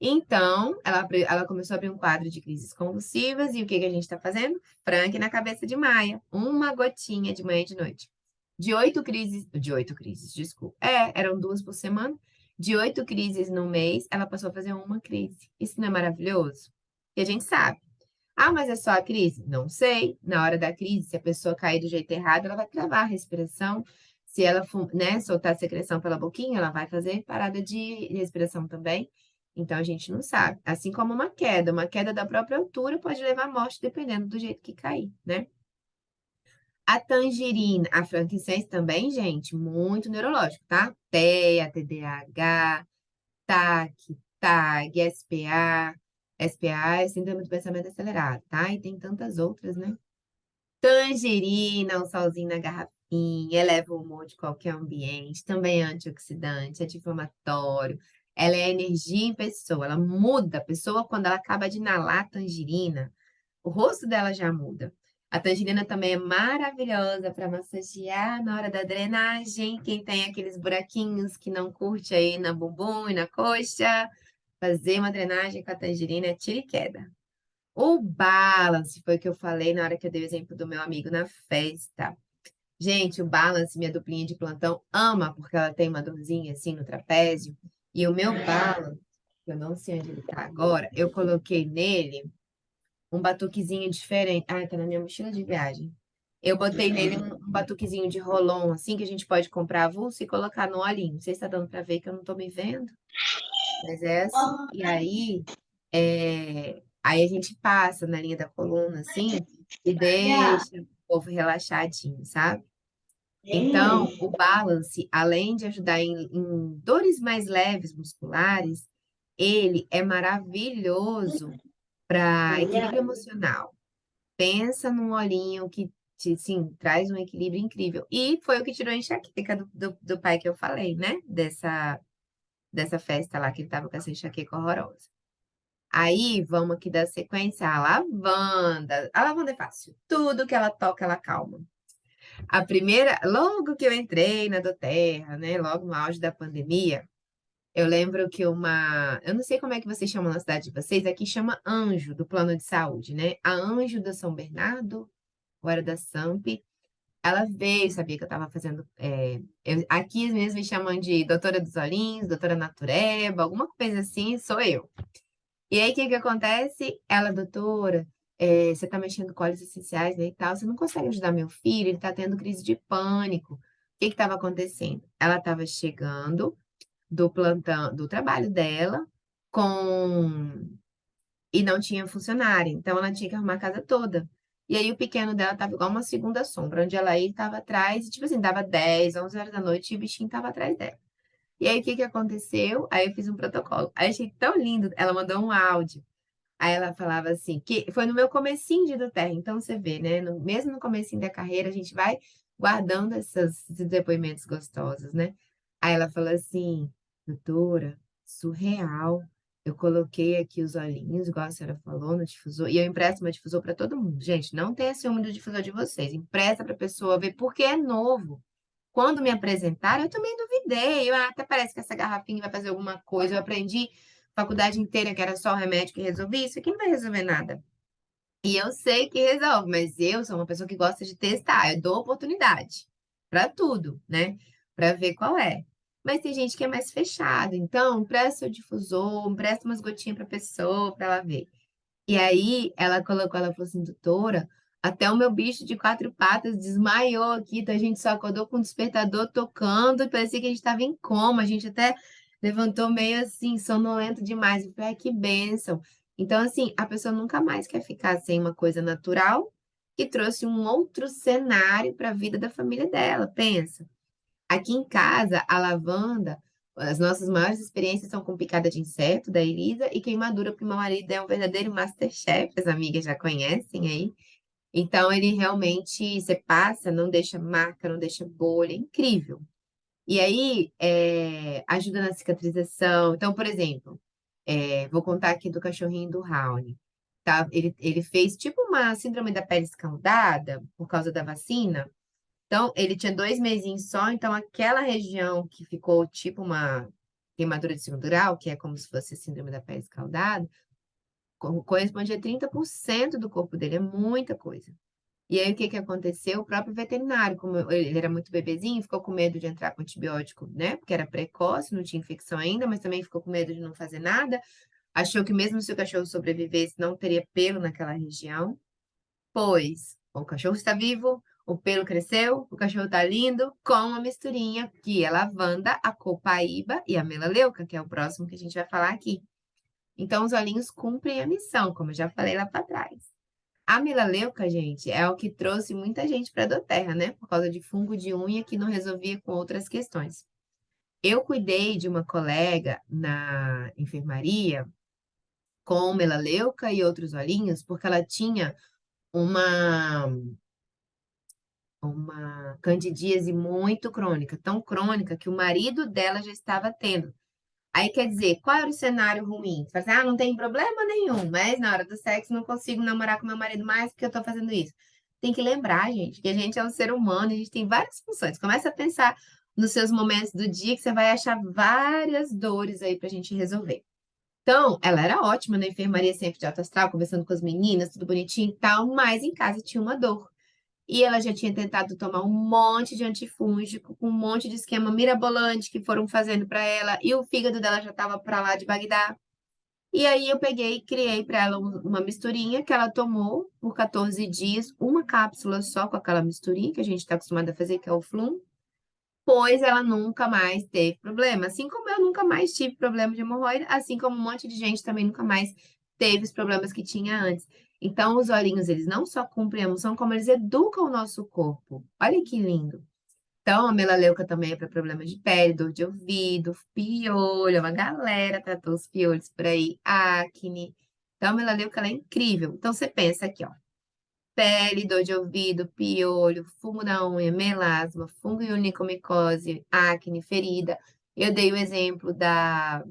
A: Então, ela começou a abrir um quadro de crises convulsivas e o que que a gente está fazendo? Frank na cabeça de Maia, uma gotinha de manhã e de noite. De oito crises, desculpa. Eram duas por semana. De 8 crises no mês, ela passou a fazer uma crise. Isso não é maravilhoso? E a gente sabe. Ah, mas é só a crise? Não sei. Na hora da crise, se a pessoa cair do jeito errado, ela vai travar a respiração. Se ela, né, soltar a secreção pela boquinha, ela vai fazer parada de respiração também. Então, a gente não sabe. Assim como uma queda da própria altura pode levar à morte, dependendo do jeito que cair, né? A tangerina, a frankincense também, gente, muito neurológico, tá? TEA, TDAH, TAC, TAG, SPA. SPA é síndrome do pensamento acelerado, tá? E tem tantas outras, né? Tangerina, um solzinho na garrafinha, eleva o humor de qualquer ambiente, também é antioxidante, anti-inflamatório. Ela é energia em pessoa, ela muda a pessoa quando ela acaba de inalar a tangerina, o rosto dela já muda. A tangerina também é maravilhosa para massagear na hora da drenagem. Quem tem aqueles buraquinhos que não curte aí na bumbum e na coxa, fazer uma drenagem com a tangerina é tiro e queda. O balance foi o que eu falei na hora que eu dei o exemplo do meu amigo na festa. Gente, o balance, minha duplinha de plantão, ama porque ela tem uma dorzinha assim no trapézio. E o meu balance, eu não sei onde ele tá agora, eu coloquei nele um batuquezinho diferente. Ah, tá na minha mochila de viagem. Eu botei nele um batuquezinho de rolon, assim, que a gente pode comprar avulso e colocar no olhinho. Não sei se tá dando pra ver que eu não tô me vendo, mas é assim. E aí, aí a gente passa na linha da coluna, assim, e deixa o povo relaxadinho, sabe? Então, o balance, além de ajudar em dores mais leves musculares, ele é maravilhoso para equilíbrio emocional. Pensa num olhinho que sim, traz um equilíbrio incrível. E foi o que tirou a enxaqueca do pai que eu falei, né? Dessa festa lá que ele tava com essa enxaqueca horrorosa. Aí, vamos aqui dar sequência à lavanda. A lavanda é fácil. Tudo que ela toca, ela calma. A primeira, logo que eu entrei na doTERRA, né? Logo no auge da pandemia, eu lembro que eu não sei como é que vocês chamam na cidade de vocês, aqui chama Anjo, do plano de saúde, né? A Anjo da São Bernardo, ou era da SAMP, ela veio, sabia que eu estava fazendo. Aqui mesmo me chamam de doutora dos olhinhos, doutora Natureba, alguma coisa assim, sou eu. E aí, o que que acontece? Ela, doutora, você está mexendo com óleos essenciais, né, e tal, você não consegue ajudar meu filho, ele está tendo crise de pânico. O que que estava acontecendo? Ela estava chegando do plantão, do trabalho dela, com e não tinha funcionário, então ela tinha que arrumar a casa toda. E aí o pequeno dela tava igual uma segunda sombra, onde ela ia, ele tava atrás, e tipo assim, dava 10, 11 horas da noite e o bichinho tava atrás dela. E aí o que que aconteceu? Aí eu fiz um protocolo. Aí eu achei tão lindo, ela mandou um áudio. Aí ela falava assim, que foi no meu comecinho de do terra, então você vê, né? Mesmo no comecinho da carreira, a gente vai guardando esses depoimentos gostosos, né? Aí ela falou assim, doutora, surreal. Eu coloquei aqui os olhinhos, igual a senhora falou, no difusor, e eu empresto meu difusor para todo mundo. Gente, não tenha ciúme do difusor de vocês, empresta para a pessoa ver, porque é novo. Quando me apresentaram, eu também duvidei. Até parece que essa garrafinha vai fazer alguma coisa. Eu aprendi faculdade inteira que era só o remédio que resolvia. Isso aqui não vai resolver nada. E eu sei que resolve, mas eu sou uma pessoa que gosta de testar. Eu dou oportunidade para tudo, né? Para ver qual é. Mas tem gente que é mais fechada. Então, empresta o difusor, empresta umas gotinhas para pessoa, para ela ver. E aí ela colocou, ela falou assim, doutora, até o meu bicho de quatro patas desmaiou aqui, então a gente só acordou com o despertador tocando, e parecia que a gente estava em coma, a gente até levantou meio assim, sonolento demais. Eu falei, ai, que bênção. Então, assim, a pessoa nunca mais quer ficar sem uma coisa natural que trouxe um outro cenário para a vida da família dela, pensa. Aqui em casa, a lavanda, as nossas maiores experiências são com picada de inseto, da Elisa, e queimadura, porque meu marido é um verdadeiro masterchef, as amigas já conhecem aí. Então, ele realmente, você passa, não deixa marca, não deixa bolha, é incrível. E aí, ajuda na cicatrização. Então, por exemplo, vou contar aqui do cachorrinho do Raoni. Tá? Ele fez tipo uma síndrome da pele escaldada por causa da vacina. Então, ele tinha 2 mesinhos só, então aquela região que ficou tipo uma queimadura de segundo grau, que é como se fosse a síndrome da pele escaldada, corresponde a 30% do corpo dele, é muita coisa. E aí, o que que aconteceu? O próprio veterinário, como ele era muito bebezinho, ficou com medo de entrar com antibiótico, né? Porque era precoce, não tinha infecção ainda, mas também ficou com medo de não fazer nada. Achou que mesmo se o cachorro sobrevivesse, não teria pelo naquela região. Pois o cachorro está vivo, o pelo cresceu, o cachorro está lindo, com uma misturinha que é lavanda, a copaíba e a melaleuca, que é o próximo que a gente vai falar aqui. Então, os olhinhos cumprem a missão, como eu já falei lá para trás. A melaleuca, gente, é o que trouxe muita gente para a Doterra, né? Por causa de fungo de unha que não resolvia com outras questões. Eu cuidei de uma colega na enfermaria com melaleuca e outros olhinhos, porque ela tinha uma uma candidíase muito crônica, tão crônica que o marido dela já estava tendo. Aí quer dizer, qual era o cenário ruim? Você fala assim, não tem problema nenhum, mas na hora do sexo não consigo namorar com meu marido mais porque eu tô fazendo isso. Tem que lembrar, gente, que a gente é um ser humano, e a gente tem várias funções. Começa a pensar nos seus momentos do dia que você vai achar várias dores aí pra gente resolver. Então, ela era ótima na enfermaria, sempre de alto astral, conversando com as meninas, tudo bonitinho e tal, mas em casa tinha uma dor. E ela já tinha tentado tomar um monte de antifúngico, um monte de esquema mirabolante que foram fazendo para ela, e o fígado dela já estava para lá de Bagdá. E aí eu peguei e criei para ela uma misturinha que ela tomou por 14 dias, uma cápsula só com aquela misturinha que a gente está acostumado a fazer, que é o Flum, pois ela nunca mais teve problema. Assim como eu nunca mais tive problema de hemorroida, assim como um monte de gente também nunca mais teve os problemas que tinha antes. Então, os olhinhos, eles não só cumprem a função, como eles educam o nosso corpo. Olha que lindo. Então, a melaleuca também é para problemas de pele, dor de ouvido, piolho, uma galera tratou os piolhos por aí, acne. Então, a melaleuca, ela é incrível. Então, você pensa aqui, ó. Pele, dor de ouvido, piolho, fungo na unha, melasma, fungo e onikomicose, acne, ferida. Eu dei o exemplo da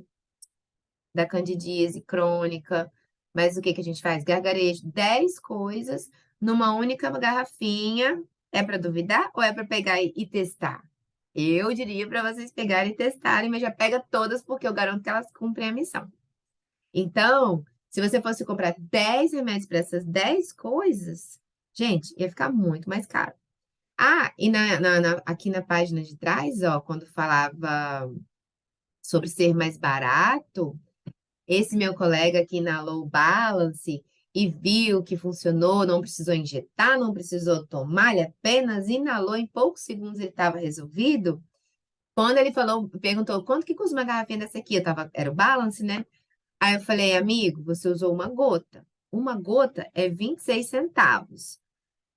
A: candidíase crônica, mas o que que a gente faz? Gargarejo, 10 coisas numa única garrafinha. É para duvidar ou é para pegar e testar? Eu diria para vocês pegarem e testarem, mas já pega todas porque eu garanto que elas cumprem a missão. Então, se você fosse comprar 10 remédios para essas 10 coisas, gente, ia ficar muito mais caro. Ah, e aqui na página de trás, ó, quando falava sobre ser mais barato, esse meu colega aqui na Low Balance e viu que funcionou, não precisou injetar, não precisou tomar, ele apenas inalou, em poucos segundos ele estava resolvido. Quando ele falou, perguntou quanto que custa uma garrafinha dessa aqui, era o Balance, né? Aí eu falei, amigo, você usou uma gota. Uma gota é 26 centavos.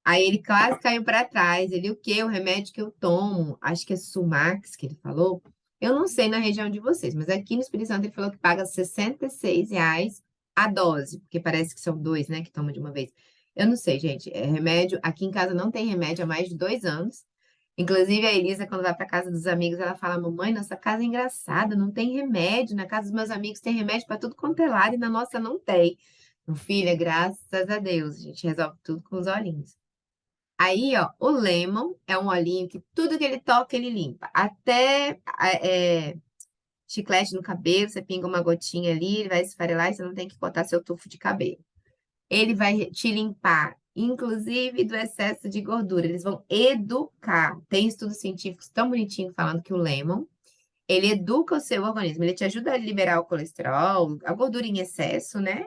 A: Aí ele quase caiu para trás. Ele, o quê? O remédio que eu tomo, acho que é Sumax, que ele falou. Eu não sei na região de vocês, mas aqui no Espírito Santo ele falou que paga R$ 66 a dose, porque parece que são dois, né, que toma de uma vez. Eu não sei, gente. É remédio. Aqui em casa não tem remédio há mais de 2 anos. Inclusive, a Elisa, quando vai para casa dos amigos, ela fala: Mamãe, nossa casa é engraçada, não tem remédio. Na casa dos meus amigos tem remédio para tudo quanto é lado e na nossa não tem. Meu filho, graças a Deus, a gente resolve tudo com os olhinhos. Aí, ó, o Lemon é um olhinho que tudo que ele toca, ele limpa. Até chiclete no cabelo, você pinga uma gotinha ali, ele vai esfarelar e você não tem que botar seu tufo de cabelo. Ele vai te limpar, inclusive do excesso de gordura. Eles vão educar. Tem estudos científicos tão bonitinhos falando que o Lemon, ele educa o seu organismo. Ele te ajuda a liberar o colesterol, a gordura em excesso, né?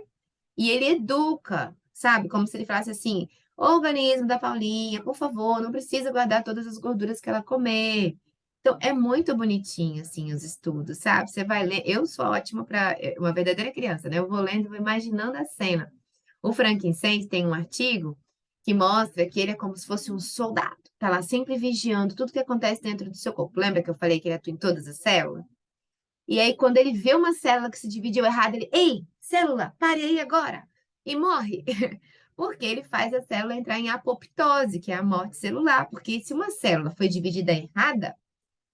A: E ele educa, sabe? Como se ele falasse assim: "Ô, organismo da Paulinha, por favor, não precisa guardar todas as gorduras que ela comer." Então, é muito bonitinho, assim, os estudos, sabe? Você vai ler. Eu sou ótima para uma verdadeira criança, né? Eu vou lendo e vou imaginando a cena. O Frankincense tem um artigo que mostra que ele é como se fosse um soldado. Tá lá sempre vigiando tudo que acontece dentro do seu corpo. Lembra que eu falei que ele atua em todas as células? E aí, quando ele vê uma célula que se dividiu errado, ele, ei, célula, pare aí agora! E morre. Porque ele faz a célula entrar em apoptose, que é a morte celular. Porque se uma célula foi dividida errada,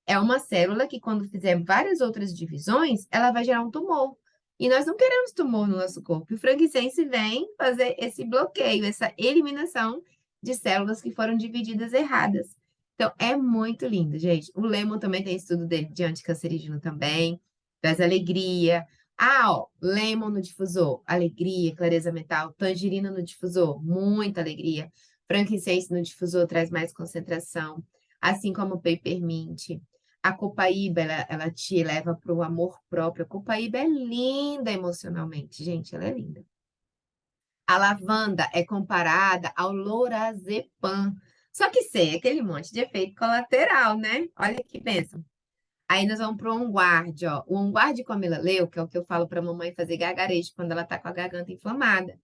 A: é uma célula que, quando fizer várias outras divisões, ela vai gerar um tumor. E nós não queremos tumor no nosso corpo. E o frankincense vem fazer esse bloqueio, essa eliminação de células que foram divididas erradas. Então, é muito lindo, gente. O Lemon também tem estudo dele de anticancerígeno também, traz alegria. Ah, ó, Lemon no difusor, alegria, clareza mental. Tangerina no difusor, muita alegria. Frankincense no difusor traz mais concentração, assim como o Peppermint. A copaíba, ela te leva para o amor próprio. A copaíba é linda emocionalmente, gente, ela é linda. A lavanda é comparada ao lorazepam. Só que sem aquele monte de efeito colateral, né? Olha que bênção. Aí nós vamos para o onguarde, ó. O onguarde com melaleu, que é o que eu falo para a mamãe fazer gargarejo quando ela está com a garganta inflamada.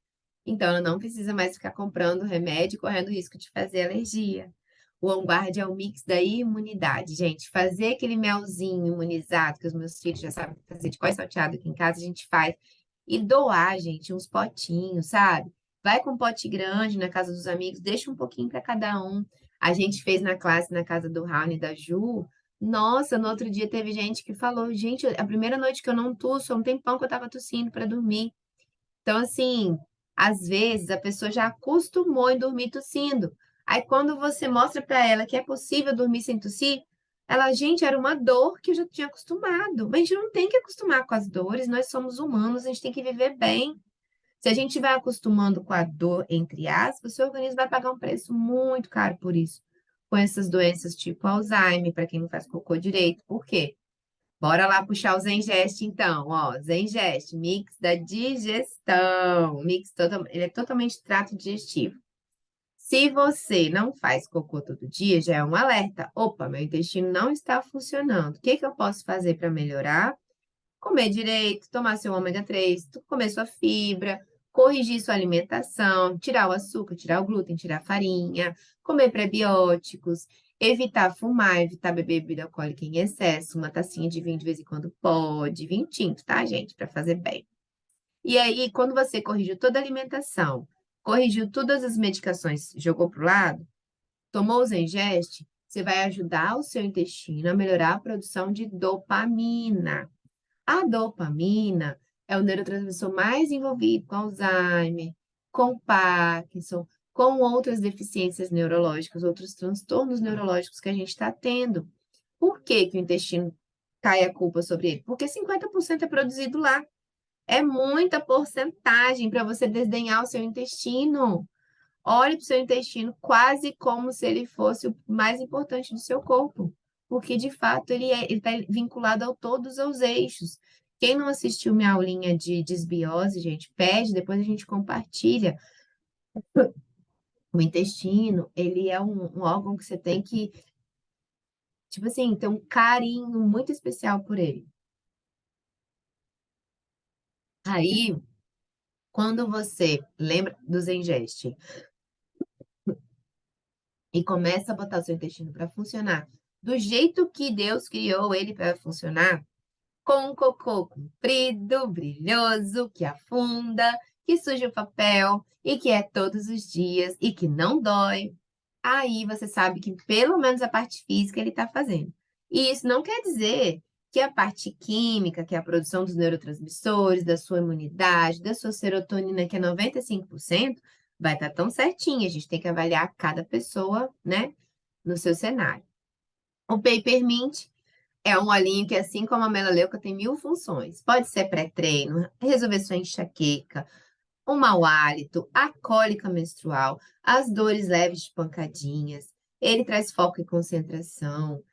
A: Então, ela não precisa mais ficar comprando remédio e correndo risco de fazer alergia. O On-Guard é um mix da imunidade, gente. Fazer aquele melzinho imunizado, que os meus filhos já sabem fazer de coisa salteado aqui em casa, a gente faz. E doar, gente, uns potinhos, sabe? Vai com um pote grande na casa dos amigos, deixa um pouquinho para cada um. A gente fez na classe, na casa do Raul e da Ju. Nossa, no outro dia teve gente que falou: gente, a primeira noite que eu não tuço, há um tempão que eu tava tossindo para dormir. Então, assim, às vezes a pessoa já acostumou em dormir tossindo. Aí, quando você mostra para ela que é possível dormir sem tossir, ela, gente, era uma dor que eu já tinha acostumado. Mas a gente não tem que acostumar com as dores, nós somos humanos, a gente tem que viver bem. Se a gente vai acostumando com a dor, entre aspas, o seu organismo vai pagar um preço muito caro por isso. Com essas doenças tipo Alzheimer, para quem não faz cocô direito. Por quê? Bora lá puxar o Zengest, então, ó, Zengest, mix da digestão, ele é totalmente trato digestivo. Se você não faz cocô todo dia, já é um alerta. Opa, meu intestino não está funcionando. O que que eu posso fazer para melhorar? Comer direito, tomar seu ômega 3, comer sua fibra, corrigir sua alimentação, tirar o açúcar, tirar o glúten, tirar a farinha, comer prebióticos, evitar fumar, evitar beber bebida alcoólica em excesso, uma tacinha de vinho de vez em quando pode, vinho tinto, tá, gente? Para fazer bem. E aí, quando você corrigiu toda a alimentação, corrigiu todas as medicações, jogou para o lado, tomou os Zengest, você vai ajudar o seu intestino a melhorar a produção de dopamina. A dopamina é o neurotransmissor mais envolvido com Alzheimer, com Parkinson, com outras deficiências neurológicas, outros transtornos neurológicos que a gente está tendo. Por que que o intestino cai a culpa sobre ele? Porque 50% é produzido lá. É muita porcentagem para você desdenhar o seu intestino. Olhe para o seu intestino quase como se ele fosse o mais importante do seu corpo, porque de fato ele está vinculado a todos os eixos. Quem não assistiu minha aulinha de desbiose, gente, pede, depois a gente compartilha. O intestino, ele é um órgão que você tem que, tipo assim, ter um carinho muito especial por ele. Aí, quando você lembra do Zengeste, e começa a botar o seu intestino para funcionar do jeito que Deus criou ele para funcionar, com um cocô comprido, brilhoso, que afunda, que suja o papel e que é todos os dias e que não dói, aí você sabe que pelo menos a parte física ele está fazendo. E isso não quer dizer que a parte química, que é a produção dos neurotransmissores, da sua imunidade, da sua serotonina, que é 95%, vai estar tão certinha. A gente tem que avaliar cada pessoa, né, no seu cenário. O Peppermint é um olhinho que, assim como a melaleuca, tem 1000 funções. Pode ser pré-treino, resolver sua enxaqueca, o mau hálito, a cólica menstrual, as dores leves de pancadinhas. Ele traz foco e concentração.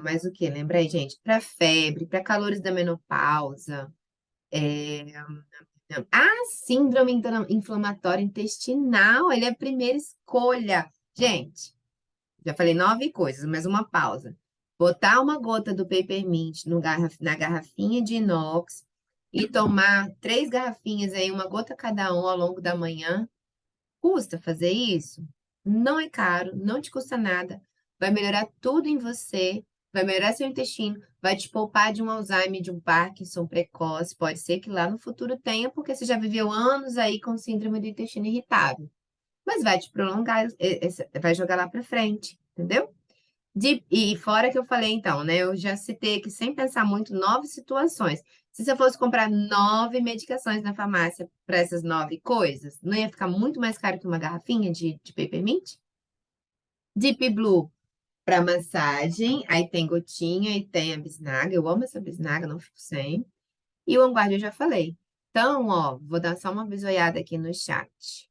A: Mas o que? Lembra aí, gente? Para febre, para calores da menopausa. É, síndrome inflamatória intestinal. Ele é a primeira escolha. Gente, já falei 9 coisas, mas uma pausa. Botar uma gota do Peppermint na garrafinha de inox e tomar 3 garrafinhas aí, uma gota cada um ao longo da manhã. Custa fazer isso? Não é caro, não te custa nada. Vai melhorar tudo em você, vai melhorar seu intestino, vai te poupar de um Alzheimer, de um Parkinson precoce. Pode ser que lá no futuro tenha, porque você já viveu anos aí com síndrome do intestino irritável. Mas vai te prolongar, vai jogar lá para frente, entendeu? E fora que eu falei, então, né? Eu já citei aqui, sem pensar muito, 9 situações. Se você fosse comprar 9 medicações na farmácia para essas 9 coisas, não ia ficar muito mais caro que uma garrafinha de Peppermint? Deep Blue para massagem, aí tem gotinha e tem a bisnaga. Eu amo essa bisnaga, não fico sem. E o Onguarda eu já falei. Então, ó, vou dar só uma bisoiada aqui no chat.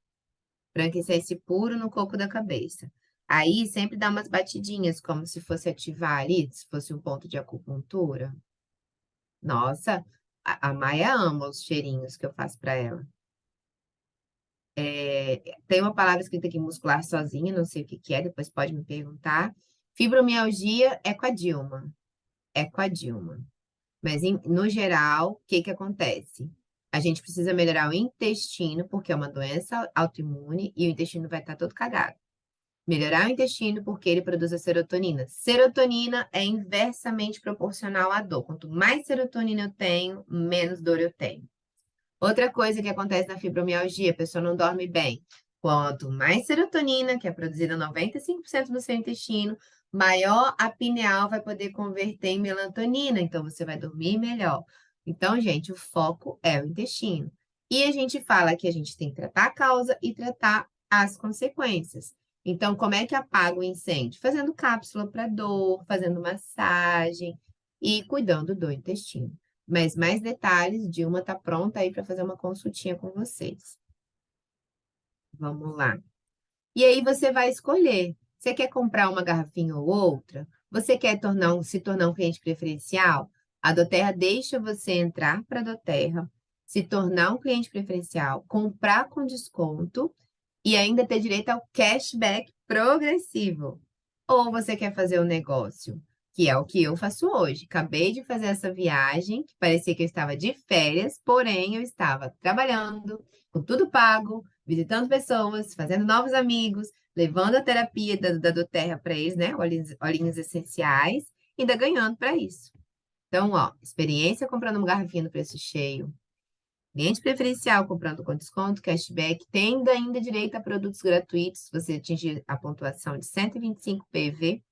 A: Frankincense puro no coco da cabeça. Aí sempre dá umas batidinhas, como se fosse ativar ali, se fosse um ponto de acupuntura. Nossa, a Maia ama os cheirinhos que eu faço para ela. Tem uma palavra escrita aqui, muscular sozinha, não sei o que que é, depois pode me perguntar. Fibromialgia é com a Dilma. É com a Dilma. Mas, no geral, o que que acontece? A gente precisa melhorar o intestino, porque é uma doença autoimune e o intestino vai estar todo cagado. Melhorar o intestino porque ele produz a serotonina. Serotonina é inversamente proporcional à dor. Quanto mais serotonina eu tenho, menos dor eu tenho. Outra coisa que acontece na fibromialgia, a pessoa não dorme bem. Quanto mais serotonina, que é produzida 95% no seu intestino, maior a pineal vai poder converter em melatonina, então você vai dormir melhor. Então, gente, o foco é o intestino. E a gente fala que a gente tem que tratar a causa e tratar as consequências. Então, como é que apaga o incêndio? Fazendo cápsula para dor, fazendo massagem e cuidando do intestino. Mas mais detalhes, Dilma está pronta aí para fazer uma consultinha com vocês. Vamos lá. E aí você vai escolher. Você quer comprar uma garrafinha ou outra? Você quer se tornar um cliente preferencial? A Doterra deixa você entrar para a Doterra, se tornar um cliente preferencial, comprar com desconto e ainda ter direito ao cashback progressivo. Ou você quer fazer o negócio, que é o que eu faço hoje. Acabei de fazer essa viagem, que parecia que eu estava de férias, porém eu estava trabalhando, com tudo pago, visitando pessoas, fazendo novos amigos, levando a terapia da doTERRA para eles, né? Olhinhos essenciais, e ainda ganhando para isso. Então, ó, experiência comprando uma garrafinha no preço cheio, cliente preferencial comprando com desconto, cashback, tendo ainda direito a produtos gratuitos se você atingir a pontuação de 125 PV,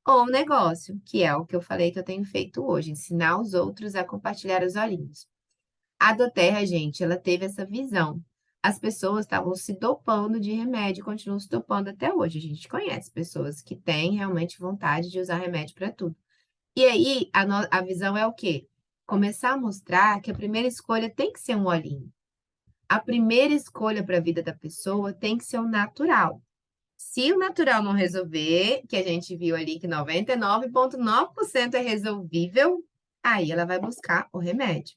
A: ou negócio, que é o que eu falei que eu tenho feito hoje, ensinar os outros a compartilhar os olhinhos. A doTERRA, gente, ela teve essa visão. As pessoas estavam se dopando de remédio, continuam se dopando até hoje. A gente conhece pessoas que têm realmente vontade de usar remédio para tudo. E aí, a visão é o quê? Começar a mostrar que a primeira escolha tem que ser um olhinho. A primeira escolha para a vida da pessoa tem que ser o natural. Se o natural não resolver, que a gente viu ali que 99,9% é resolvível, aí ela vai buscar o remédio.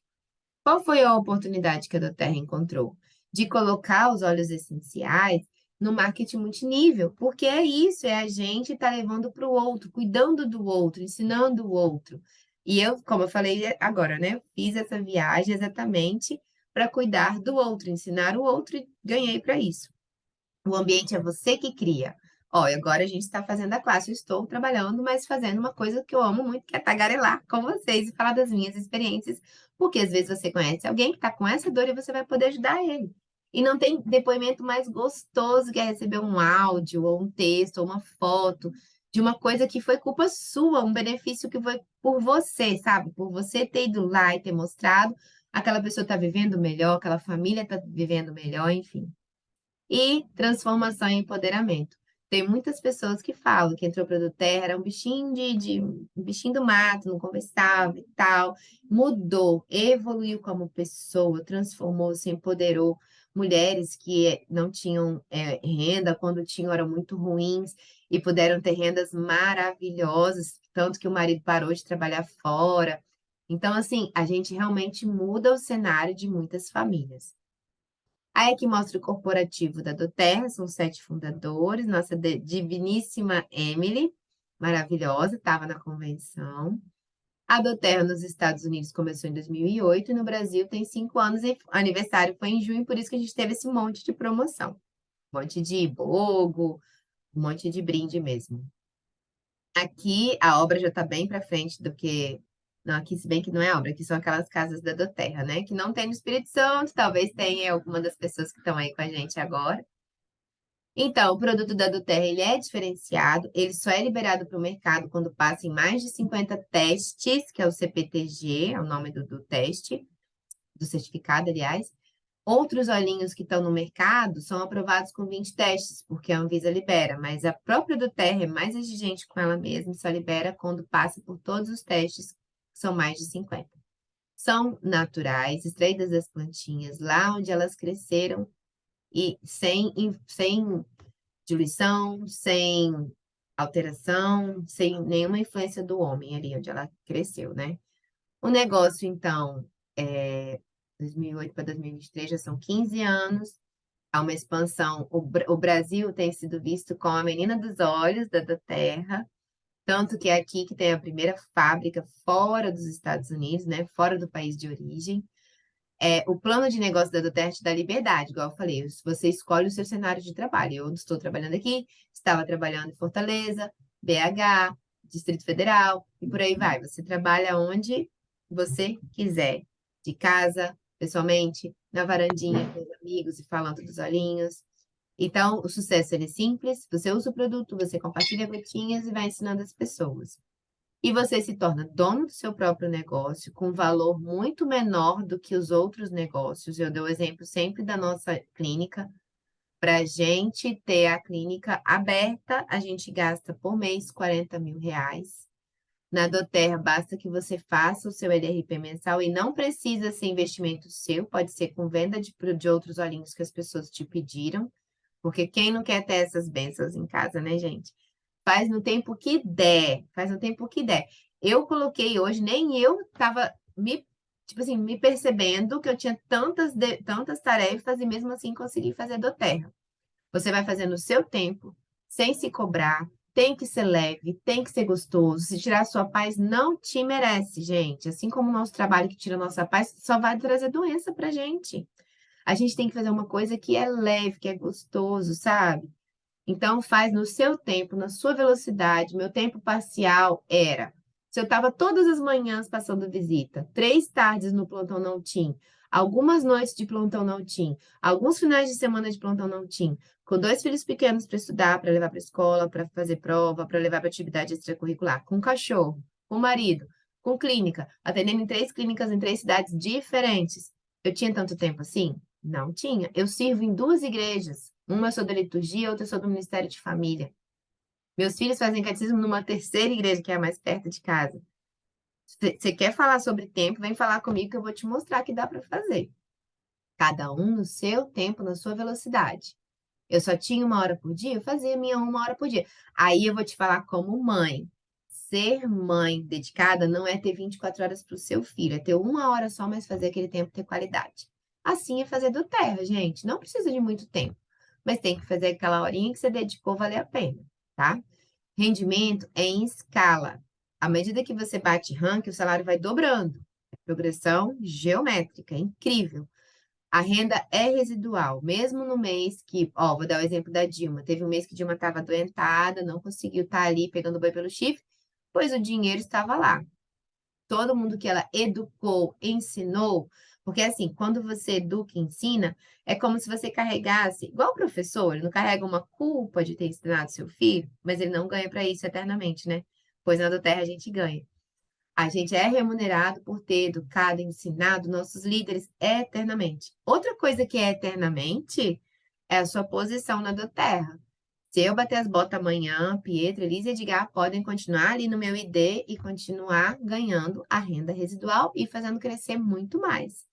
A: Qual foi a oportunidade que a doTERRA encontrou? De colocar os óleos essenciais no marketing multinível, porque é isso, é a gente estar levando para o outro, cuidando do outro, ensinando o outro. E eu, como eu falei agora, né, eu fiz essa viagem exatamente para cuidar do outro, ensinar o outro e ganhei para isso. O ambiente é você que cria. Ó, e agora a gente está fazendo a classe. Eu estou trabalhando, mas fazendo uma coisa que eu amo muito, que é tagarelar com vocês e falar das minhas experiências, porque às vezes você conhece alguém que está com essa dor e você vai poder ajudar ele. E não tem depoimento mais gostoso que é receber um áudio, ou um texto, ou uma foto de uma coisa que foi culpa sua, um benefício que foi por você, sabe? Por você ter ido lá e ter mostrado, aquela pessoa está vivendo melhor, aquela família está vivendo melhor, enfim. E transformação e empoderamento. Tem muitas pessoas que falam que entrou para do terra, era um bichinho um bichinho do mato, não conversava e tal. Mudou, evoluiu como pessoa, transformou, se empoderou. Mulheres que não tinham renda, quando tinham, eram muito ruins e puderam ter rendas maravilhosas, tanto que o marido parou de trabalhar fora. Então, assim, a gente realmente muda o cenário de muitas famílias. Aí aqui mostra o corporativo da Doterra, são 7 fundadores, nossa diviníssima Emily, maravilhosa, estava na convenção. A Doterra nos Estados Unidos começou em 2008 e no Brasil tem 5 anos e o aniversário foi em junho, por isso que a gente teve esse monte de promoção. Um monte de bogo, um monte de brinde mesmo. Aqui a obra já está bem para frente do que. Não, aqui se bem que não é obra, aqui são aquelas casas da Doterra, né? Que não tem no Espírito Santo, talvez tenha alguma das pessoas que estão aí com a gente agora. Então, o produto da Doterra, ele é diferenciado, ele só é liberado para o mercado quando passa em mais de 50 testes, que é o CPTG, é o nome do teste, do certificado, aliás. Outros olhinhos que estão no mercado são aprovados com 20 testes, porque a Anvisa libera, mas a própria do Terra é mais exigente com ela mesma, só libera quando passa por todos os testes, que são mais de 50. São naturais, extraídas das plantinhas, lá onde elas cresceram, e sem diluição, sem alteração, sem nenhuma influência do homem ali onde ela cresceu, né? O negócio, então, 2008 para 2023 já são 15 anos, há uma expansão. O Brasil tem sido visto como a menina dos olhos da Terra, tanto que é aqui que tem a primeira fábrica fora dos Estados Unidos, né? Fora do país de origem. O plano de negócio da Doterra te dá liberdade, igual eu falei, você escolhe o seu cenário de trabalho. Eu estou trabalhando aqui, estava trabalhando em Fortaleza, BH, Distrito Federal, e por aí vai. Você trabalha onde você quiser, de casa, pessoalmente, na varandinha, com os amigos e falando dos olhinhos. Então, o sucesso ele é simples, você usa o produto, você compartilha gotinhas e vai ensinando as pessoas. E você se torna dono do seu próprio negócio com um valor muito menor do que os outros negócios. Eu dou o exemplo sempre da nossa clínica. Para a gente ter a clínica aberta, a gente gasta por mês 40 mil reais. Na Doterra, basta que você faça o seu LRP mensal e não precisa ser investimento seu, pode ser com venda de outros olhinhos que as pessoas te pediram, porque quem não quer ter essas bênçãos em casa, né, gente? Faz no tempo que der, faz no tempo que der. Eu coloquei hoje, nem eu estava tipo assim, me percebendo que eu tinha tantas tarefas e mesmo assim consegui fazer do terra. Você vai fazendo o seu tempo, sem se cobrar, tem que ser leve, tem que ser gostoso. Se tirar a sua paz, não te merece, gente. Assim como o nosso trabalho que tira a nossa paz, só vai trazer doença pra gente. A gente tem que fazer uma coisa que é leve, que é gostoso, sabe? Então, faz no seu tempo, na sua velocidade. Meu tempo parcial era. Se eu estava todas as manhãs passando visita, 3 tardes no plantão não tinha, algumas noites de plantão não tinha, alguns finais de semana de plantão não tinha, com 2 filhos pequenos para estudar, para levar para a escola, para fazer prova, para levar para atividade extracurricular, com cachorro, com marido, com clínica, atendendo em 3 clínicas em 3 cidades diferentes. Eu tinha tanto tempo assim? Não tinha. Eu sirvo em 2 igrejas. Uma eu sou da liturgia, outra eu sou do Ministério de Família. Meus filhos fazem catecismo numa terceira igreja, que é a mais perto de casa. Você quer falar sobre tempo? Vem falar comigo que eu vou te mostrar que dá para fazer. Cada um no seu tempo, na sua velocidade. Eu só tinha 1 hora por dia, eu fazia minha 1 hora por dia. Aí eu vou te falar como mãe. Ser mãe dedicada não é ter 24 horas para o seu filho, é ter 1 hora só, mas fazer aquele tempo ter qualidade. Assim é fazer do terra, gente. Não precisa de muito tempo, mas tem que fazer aquela horinha que você dedicou valer a pena, tá? Rendimento é em escala. À medida que você bate ranking, o salário vai dobrando. É progressão geométrica, é incrível. A renda é residual, mesmo no mês que, ó, vou dar o exemplo da Dilma. Teve um mês que Dilma estava adoentada, não conseguiu estar ali pegando boi pelo chifre, pois o dinheiro estava lá. Todo mundo que ela educou, ensinou, porque assim, quando você educa e ensina, é como se você carregasse, igual o professor, ele não carrega uma culpa de ter ensinado seu filho, mas ele não ganha para isso eternamente, né? Pois na do Terra a gente ganha. A gente é remunerado por ter educado, ensinado nossos líderes eternamente. Outra coisa que é eternamente é a sua posição na do Terra. Se eu bater as botas amanhã, Pietro, Elisa e Edgar podem continuar ali no meu ID e continuar ganhando a renda residual e fazendo crescer muito mais.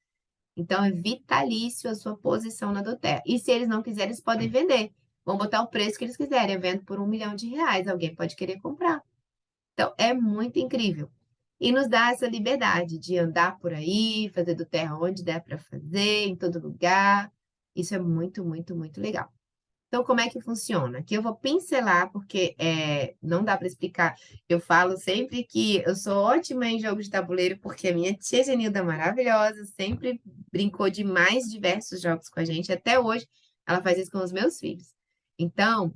A: Então, é vitalício a sua posição na Doterra. E se eles não quiserem, eles podem vender. Vão botar o preço que eles quiserem. Eu vendo por R$ 1 milhão. Alguém pode querer comprar. Então, é muito incrível. E nos dá essa liberdade de andar por aí, fazer do terra onde der para fazer, em todo lugar. Isso é muito, muito, muito legal. Então, como é que funciona? Aqui eu vou pincelar, porque não dá para explicar. Eu falo sempre que eu sou ótima em jogos de tabuleiro, porque a minha tia Genilda é maravilhosa, sempre brincou de mais diversos jogos com a gente. Até hoje, ela faz isso com os meus filhos. Então,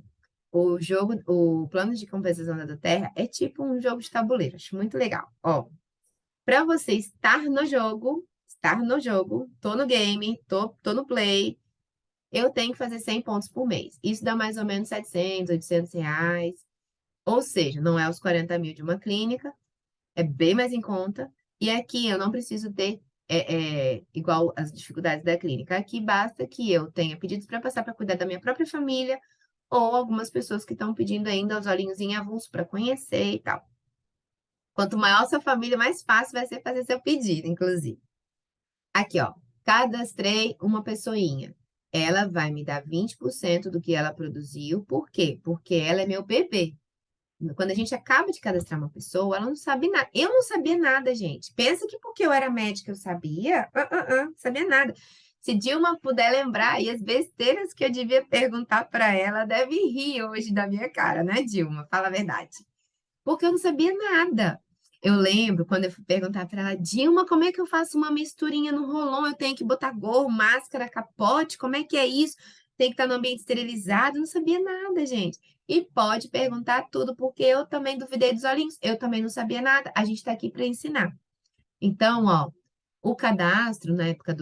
A: o plano de compensação da Terra é tipo um jogo de tabuleiro. Acho muito legal. Ó, para você estar no jogo, tô no game, tô no play, eu tenho que fazer 100 pontos por mês. Isso dá mais ou menos 700, R$ 800. Ou seja, não é os 40 mil de uma clínica, é bem mais em conta. E aqui eu não preciso ter igual as dificuldades da clínica. Aqui basta que eu tenha pedidos para passar para cuidar da minha própria família ou algumas pessoas que estão pedindo ainda os olhinhos em avulso para conhecer e tal. Quanto maior sua família, mais fácil vai ser fazer seu pedido, inclusive. Aqui, ó, cadastrei uma pessoinha. Ela vai me dar 20% do que ela produziu. Por quê? Porque ela é meu bebê. Quando a gente acaba de cadastrar uma pessoa, ela não sabe nada. Eu não sabia nada, gente. Pensa que porque eu era médica eu sabia? Não sabia nada. Se Dilma puder lembrar e as besteiras que eu devia perguntar para ela, deve rir hoje da minha cara, né, Dilma? Fala a verdade. Porque eu não sabia nada. Eu lembro quando eu fui perguntar para ela, Dilma, como é que eu faço uma misturinha no rolon? Eu tenho que botar gorro, máscara, capote, como é que é isso? Tem que estar no ambiente esterilizado? Eu não sabia nada, gente. E pode perguntar tudo, porque eu também duvidei dos olhinhos, eu também não sabia nada. A gente está aqui para ensinar. Então, ó, o cadastro, na época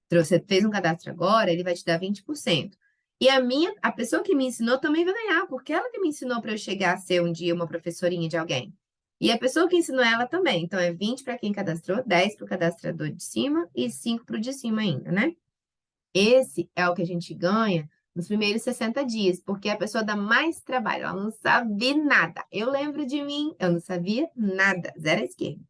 A: você fez um cadastro agora, ele vai te dar 20%. E a pessoa que me ensinou também vai ganhar, porque ela que me ensinou para eu chegar a ser um dia uma professorinha de alguém. E a pessoa que ensinou ela também. Então, é 20 para quem cadastrou, 10 para o cadastrador de cima e 5 para o de cima ainda, né? Esse é o que a gente ganha nos primeiros 60 dias, porque a pessoa dá mais trabalho, ela não sabe nada. Eu lembro de mim, eu não sabia nada, zero à esquerda.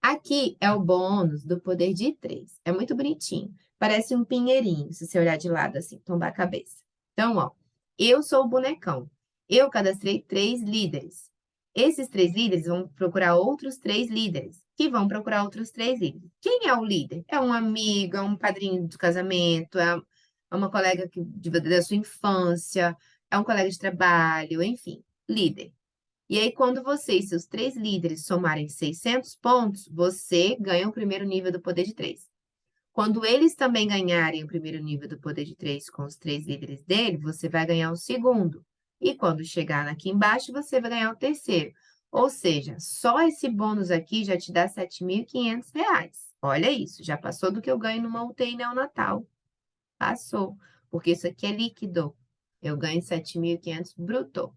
A: Aqui é o bônus do poder de 3. É muito bonitinho. Parece um pinheirinho, se você olhar de lado assim, tombar a cabeça. Então, ó, eu sou o bonecão. Eu cadastrei 3 líderes. Esses 3 líderes vão procurar outros 3 líderes, que vão procurar outros 3 líderes. Quem é o líder? É um amigo, é um padrinho do casamento, é uma colega da sua infância, é um colega de trabalho, enfim, líder. E aí, quando você e seus 3 líderes somarem 600 pontos, você ganha o primeiro nível do poder de 3. Quando eles também ganharem o primeiro nível do poder de 3 com os 3 líderes dele, você vai ganhar o segundo. E quando chegar aqui embaixo, você vai ganhar o terceiro. Ou seja, só esse bônus aqui já te dá R$ 7.500. Olha isso, já passou do que eu ganho numa UTI neonatal. Passou, porque isso aqui é líquido. Eu ganho 7.500 bruto.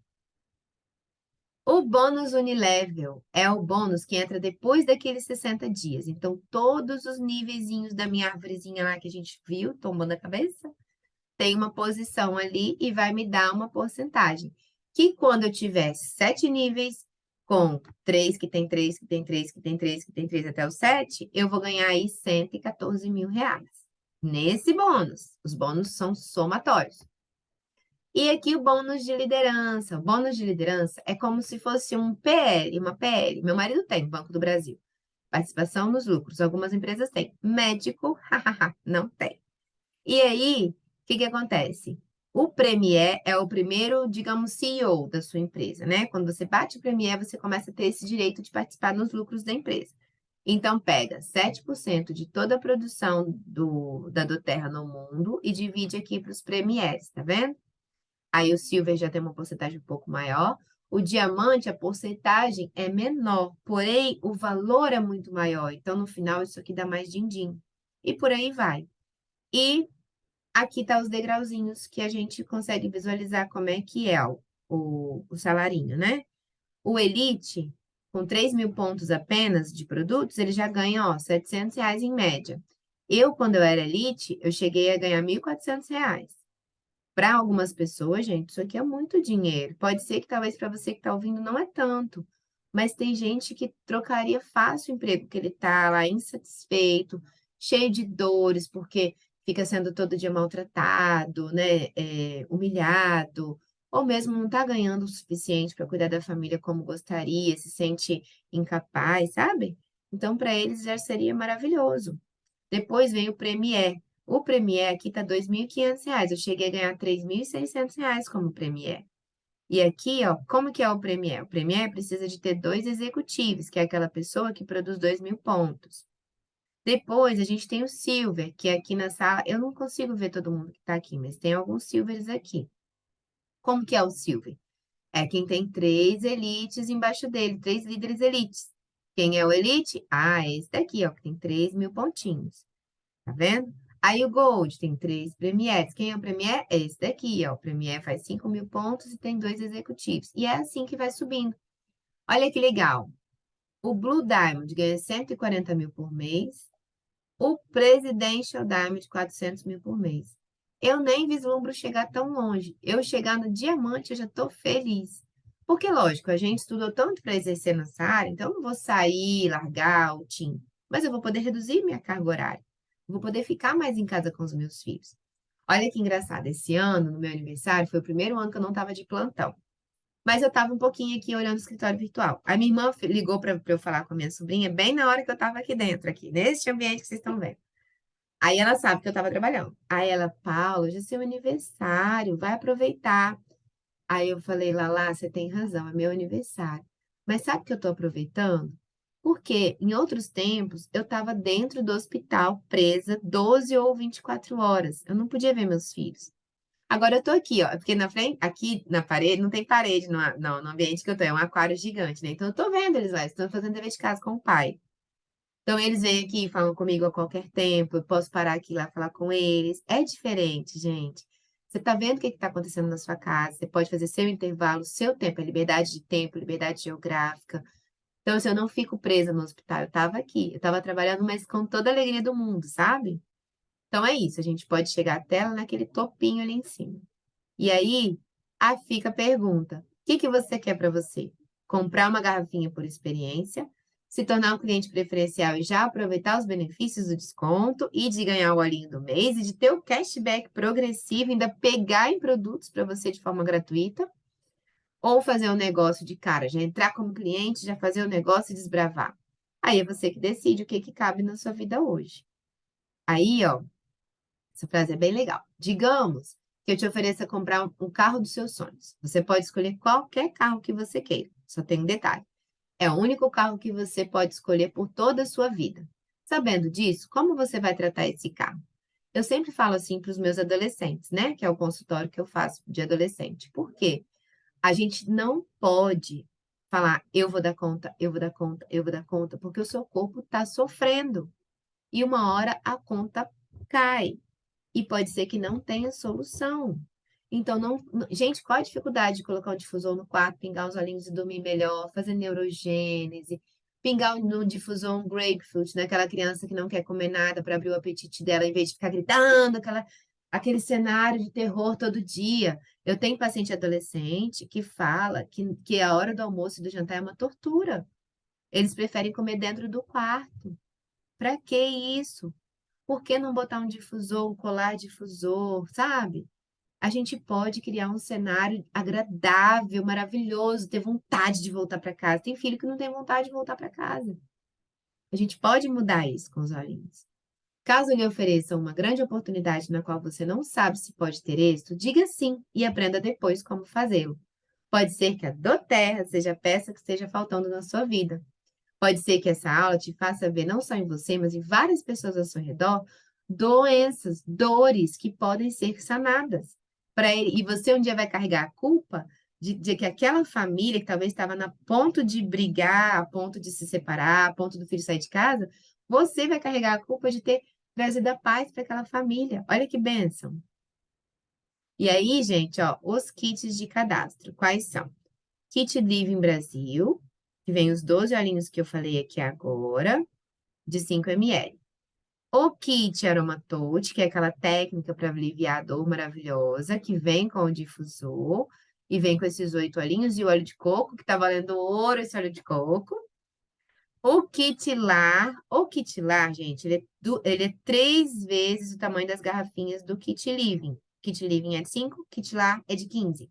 A: O bônus unilevel é o bônus que entra depois daqueles 60 dias. Então, todos os nivezinhos da minha árvorezinha lá que a gente viu, tombando a cabeça, tem uma posição ali e vai me dar uma porcentagem. Que quando eu tiver 7 níveis, com 3 que tem 3, que tem 3, que tem 3, que tem 3 até o 7, eu vou ganhar aí R$ 114.000. Nesse bônus. Os bônus são somatórios. E aqui o bônus de liderança. O bônus de liderança é como se fosse um PL, uma PL. Meu marido tem, Banco do Brasil. Participação nos lucros. Algumas empresas têm. Médico, hahaha, não tem. E aí, o que acontece? O Premier é o primeiro, digamos, CEO da sua empresa, né? Quando você bate o Premier, você começa a ter esse direito de participar nos lucros da empresa. Então, pega 7% de toda a produção da Doterra no mundo e divide aqui para os Premieres, tá vendo? Aí o Silver já tem uma porcentagem um pouco maior. O diamante, a porcentagem é menor, porém o valor é muito maior. Então, no final, isso aqui dá mais din-din. E por aí vai. E aqui tá os degrauzinhos que a gente consegue visualizar como é que é o salarinho, né? O Elite, com 3.000 pontos apenas de produtos, ele já ganha, ó, R$ 700 em média. Eu, quando eu era Elite, eu cheguei a ganhar R$ 1.400. Para algumas pessoas, gente, isso aqui é muito dinheiro. Pode ser que talvez para você que está ouvindo não é tanto, mas tem gente que trocaria fácil o emprego, porque ele está lá insatisfeito, cheio de dores, porque fica sendo todo dia maltratado, né, humilhado, ou mesmo não está ganhando o suficiente para cuidar da família como gostaria, se sente incapaz, sabe? Então, para eles já seria maravilhoso. Depois vem o Premier. O Premier aqui tá R$ 2.500. Eu cheguei a ganhar R$ 3.600 como Premier. E aqui, ó, como que é o Premier? O Premier precisa de ter 2 executivos, que é aquela pessoa que produz 2.000 pontos. Depois, a gente tem o Silver, que é aqui na sala, eu não consigo ver todo mundo que está aqui, mas tem alguns Silvers aqui. Como que é o Silver? É quem tem 3 elites embaixo dele, 3 líderes elites. Quem é o elite? Ah, é esse daqui, ó, que tem 3.000 pontinhos. Tá vendo? Aí o Gold tem 3 Premiers. Quem é o Premier? É esse daqui, ó. O Premier faz 5.000 pontos e tem 2 executivos. E é assim que vai subindo. Olha que legal. O Blue Diamond ganha 140.000 por mês. O Presidential Diamond, 400.000 por mês. Eu nem vislumbro chegar tão longe. Eu chegar no diamante, eu já estou feliz. Porque, lógico, a gente estudou tanto para exercer nessa área, então eu não vou sair, largar o time. Mas eu vou poder reduzir minha carga horária. Vou poder ficar mais em casa com os meus filhos. Olha que engraçado, esse ano, no meu aniversário, foi o primeiro ano que eu não estava de plantão. Mas eu estava um pouquinho aqui olhando o escritório virtual. A minha irmã ligou para eu falar com a minha sobrinha bem na hora que eu estava aqui dentro, aqui, neste ambiente que vocês estão vendo. Aí ela sabe que eu estava trabalhando. Aí ela, Paula, hoje é seu aniversário, vai aproveitar. Aí eu falei, Lala, você tem razão, é meu aniversário. Mas sabe que eu estou aproveitando? Porque em outros tempos eu estava dentro do hospital, presa 12 ou 24 horas. Eu não podia ver meus filhos. Agora eu tô aqui, ó, porque na frente, aqui na parede, não tem parede no ambiente que eu tô, é um aquário gigante, né? Então eu tô vendo eles lá, estão fazendo dever de casa com o pai. Então eles vêm aqui e falam comigo a qualquer tempo, eu posso parar aqui lá e falar com eles. É diferente, gente. Você tá vendo o que está acontecendo na sua casa, você pode fazer seu intervalo, seu tempo, é liberdade de tempo, liberdade geográfica. Então, assim, eu não fico presa no hospital, eu tava aqui, eu tava trabalhando, mas com toda a alegria do mundo, sabe? Então é isso, a gente pode chegar até lá naquele topinho ali em cima. E aí, fica a pergunta: o que que você quer para você? Comprar uma garrafinha por experiência, se tornar um cliente preferencial e já aproveitar os benefícios do desconto e de ganhar o olhinho do mês e de ter o cashback progressivo, ainda pegar em produtos para você de forma gratuita? Ou fazer um negócio de cara, já entrar como cliente, já fazer o negócio e desbravar? Aí é você que decide o que que cabe na sua vida hoje. Aí, ó, essa frase é bem legal. Digamos que eu te ofereça comprar um carro dos seus sonhos. Você pode escolher qualquer carro que você queira. Só tem um detalhe. É o único carro que você pode escolher por toda a sua vida. Sabendo disso, como você vai tratar esse carro? Eu sempre falo assim para os meus adolescentes, né? Que é o consultório que eu faço de adolescente. Por quê? A gente não pode falar, eu vou dar conta, eu vou dar conta, eu vou dar conta, porque o seu corpo está sofrendo. E uma hora a conta cai. E pode ser que não tenha solução. Então, gente, qual a dificuldade de colocar um difusor no quarto, pingar os olhinhos e dormir melhor, fazer neurogênese, pingar no difusor um grapefruit naquela criança que não quer comer nada para abrir o apetite dela, em vez de ficar gritando, aquele cenário de terror todo dia. Eu tenho paciente adolescente que fala que a hora do almoço e do jantar é uma tortura. Eles preferem comer dentro do quarto. Para que isso? Por que não botar um difusor, um colar difusor, sabe? A gente pode criar um cenário agradável, maravilhoso, ter vontade de voltar para casa. Tem filho que não tem vontade de voltar para casa. A gente pode mudar isso com os olhinhos. Caso lhe ofereça uma grande oportunidade na qual você não sabe se pode ter êxito, diga sim e aprenda depois como fazê-lo. Pode ser que a doTERRA seja a peça que esteja faltando na sua vida. Pode ser que essa aula te faça ver, não só em você, mas em várias pessoas ao seu redor, doenças, dores que podem ser sanadas. E você um dia vai carregar a culpa de que aquela família que talvez estava na ponto de brigar, a ponto de se separar, a ponto do filho sair de casa, você vai carregar a culpa de ter trazido a paz para aquela família. Olha que bênção. E aí, gente, ó, os kits de cadastro, quais são? Kit Living Brasil, que vem os 12 olhinhos que eu falei aqui agora, de 5 ml. O kit Aromatouch, que é aquela técnica para aliviar a dor maravilhosa, que vem com o difusor e vem com esses 8 olhinhos e o óleo de coco, que tá valendo ouro esse óleo de coco. O kit lar, gente, ele é 3 vezes o tamanho das garrafinhas do kit Living. Kit Living é de 5, kit lar é de 15.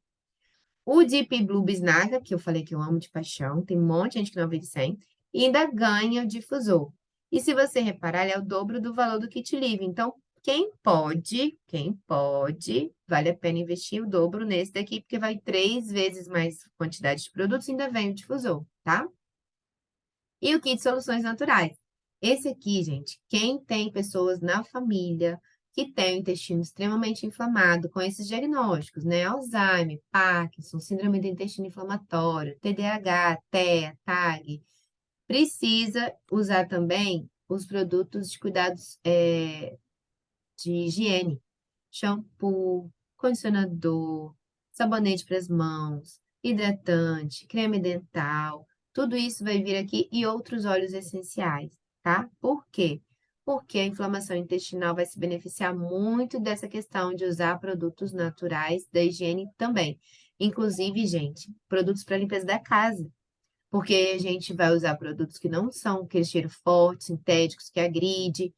A: O Deep Blue Bisnaga, que eu falei que eu amo de paixão, tem um monte de gente que não vive sem, e ainda ganha o difusor. E se você reparar, ele é o dobro do valor do kit livre. Então, quem pode, vale a pena investir o dobro nesse daqui, porque vai 3 vezes mais quantidade de produtos e ainda vem o difusor, tá? E o kit Soluções Naturais. Esse aqui, gente, quem tem pessoas na família que tem o intestino extremamente inflamado, com esses diagnósticos, né? Alzheimer, Parkinson, síndrome do intestino inflamatório, TDAH, TEA, TAG, precisa usar também os produtos de cuidados de higiene, shampoo, condicionador, sabonete para as mãos, hidratante, creme dental, tudo isso vai vir aqui e outros óleos essenciais, tá? Por quê? Porque a inflamação intestinal vai se beneficiar muito dessa questão de usar produtos naturais da higiene também. Inclusive, gente, produtos para limpeza da casa. Porque a gente vai usar produtos que não são aquele cheiro forte, sintéticos, que agride,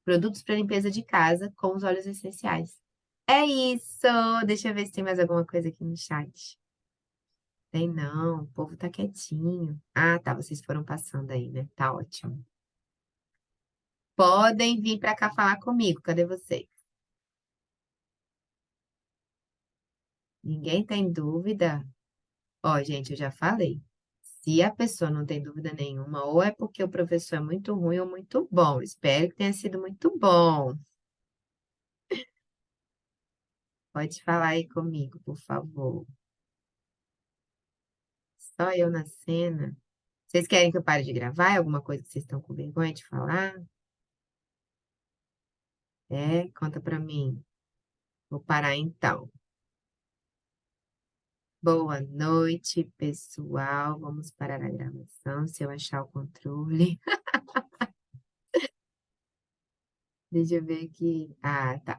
A: produtos para limpeza de casa com os óleos essenciais. É isso! Deixa eu ver se tem mais alguma coisa aqui no chat. Tem não, o povo tá quietinho. Ah, tá, vocês foram passando aí, né? Tá ótimo. Podem vir para cá falar comigo, cadê vocês? Ninguém tem dúvida? Ó, gente, eu já falei. Se a pessoa não tem dúvida nenhuma, ou é porque o professor é muito ruim ou muito bom. Espero que tenha sido muito bom. Pode falar aí comigo, por favor. Só eu na cena. Vocês querem que eu pare de gravar? É alguma coisa que vocês estão com vergonha de falar? É, conta pra mim. Vou parar então. Boa noite, pessoal. Vamos parar a gravação, se eu achar o controle. Deixa eu ver aqui. Ah, tá.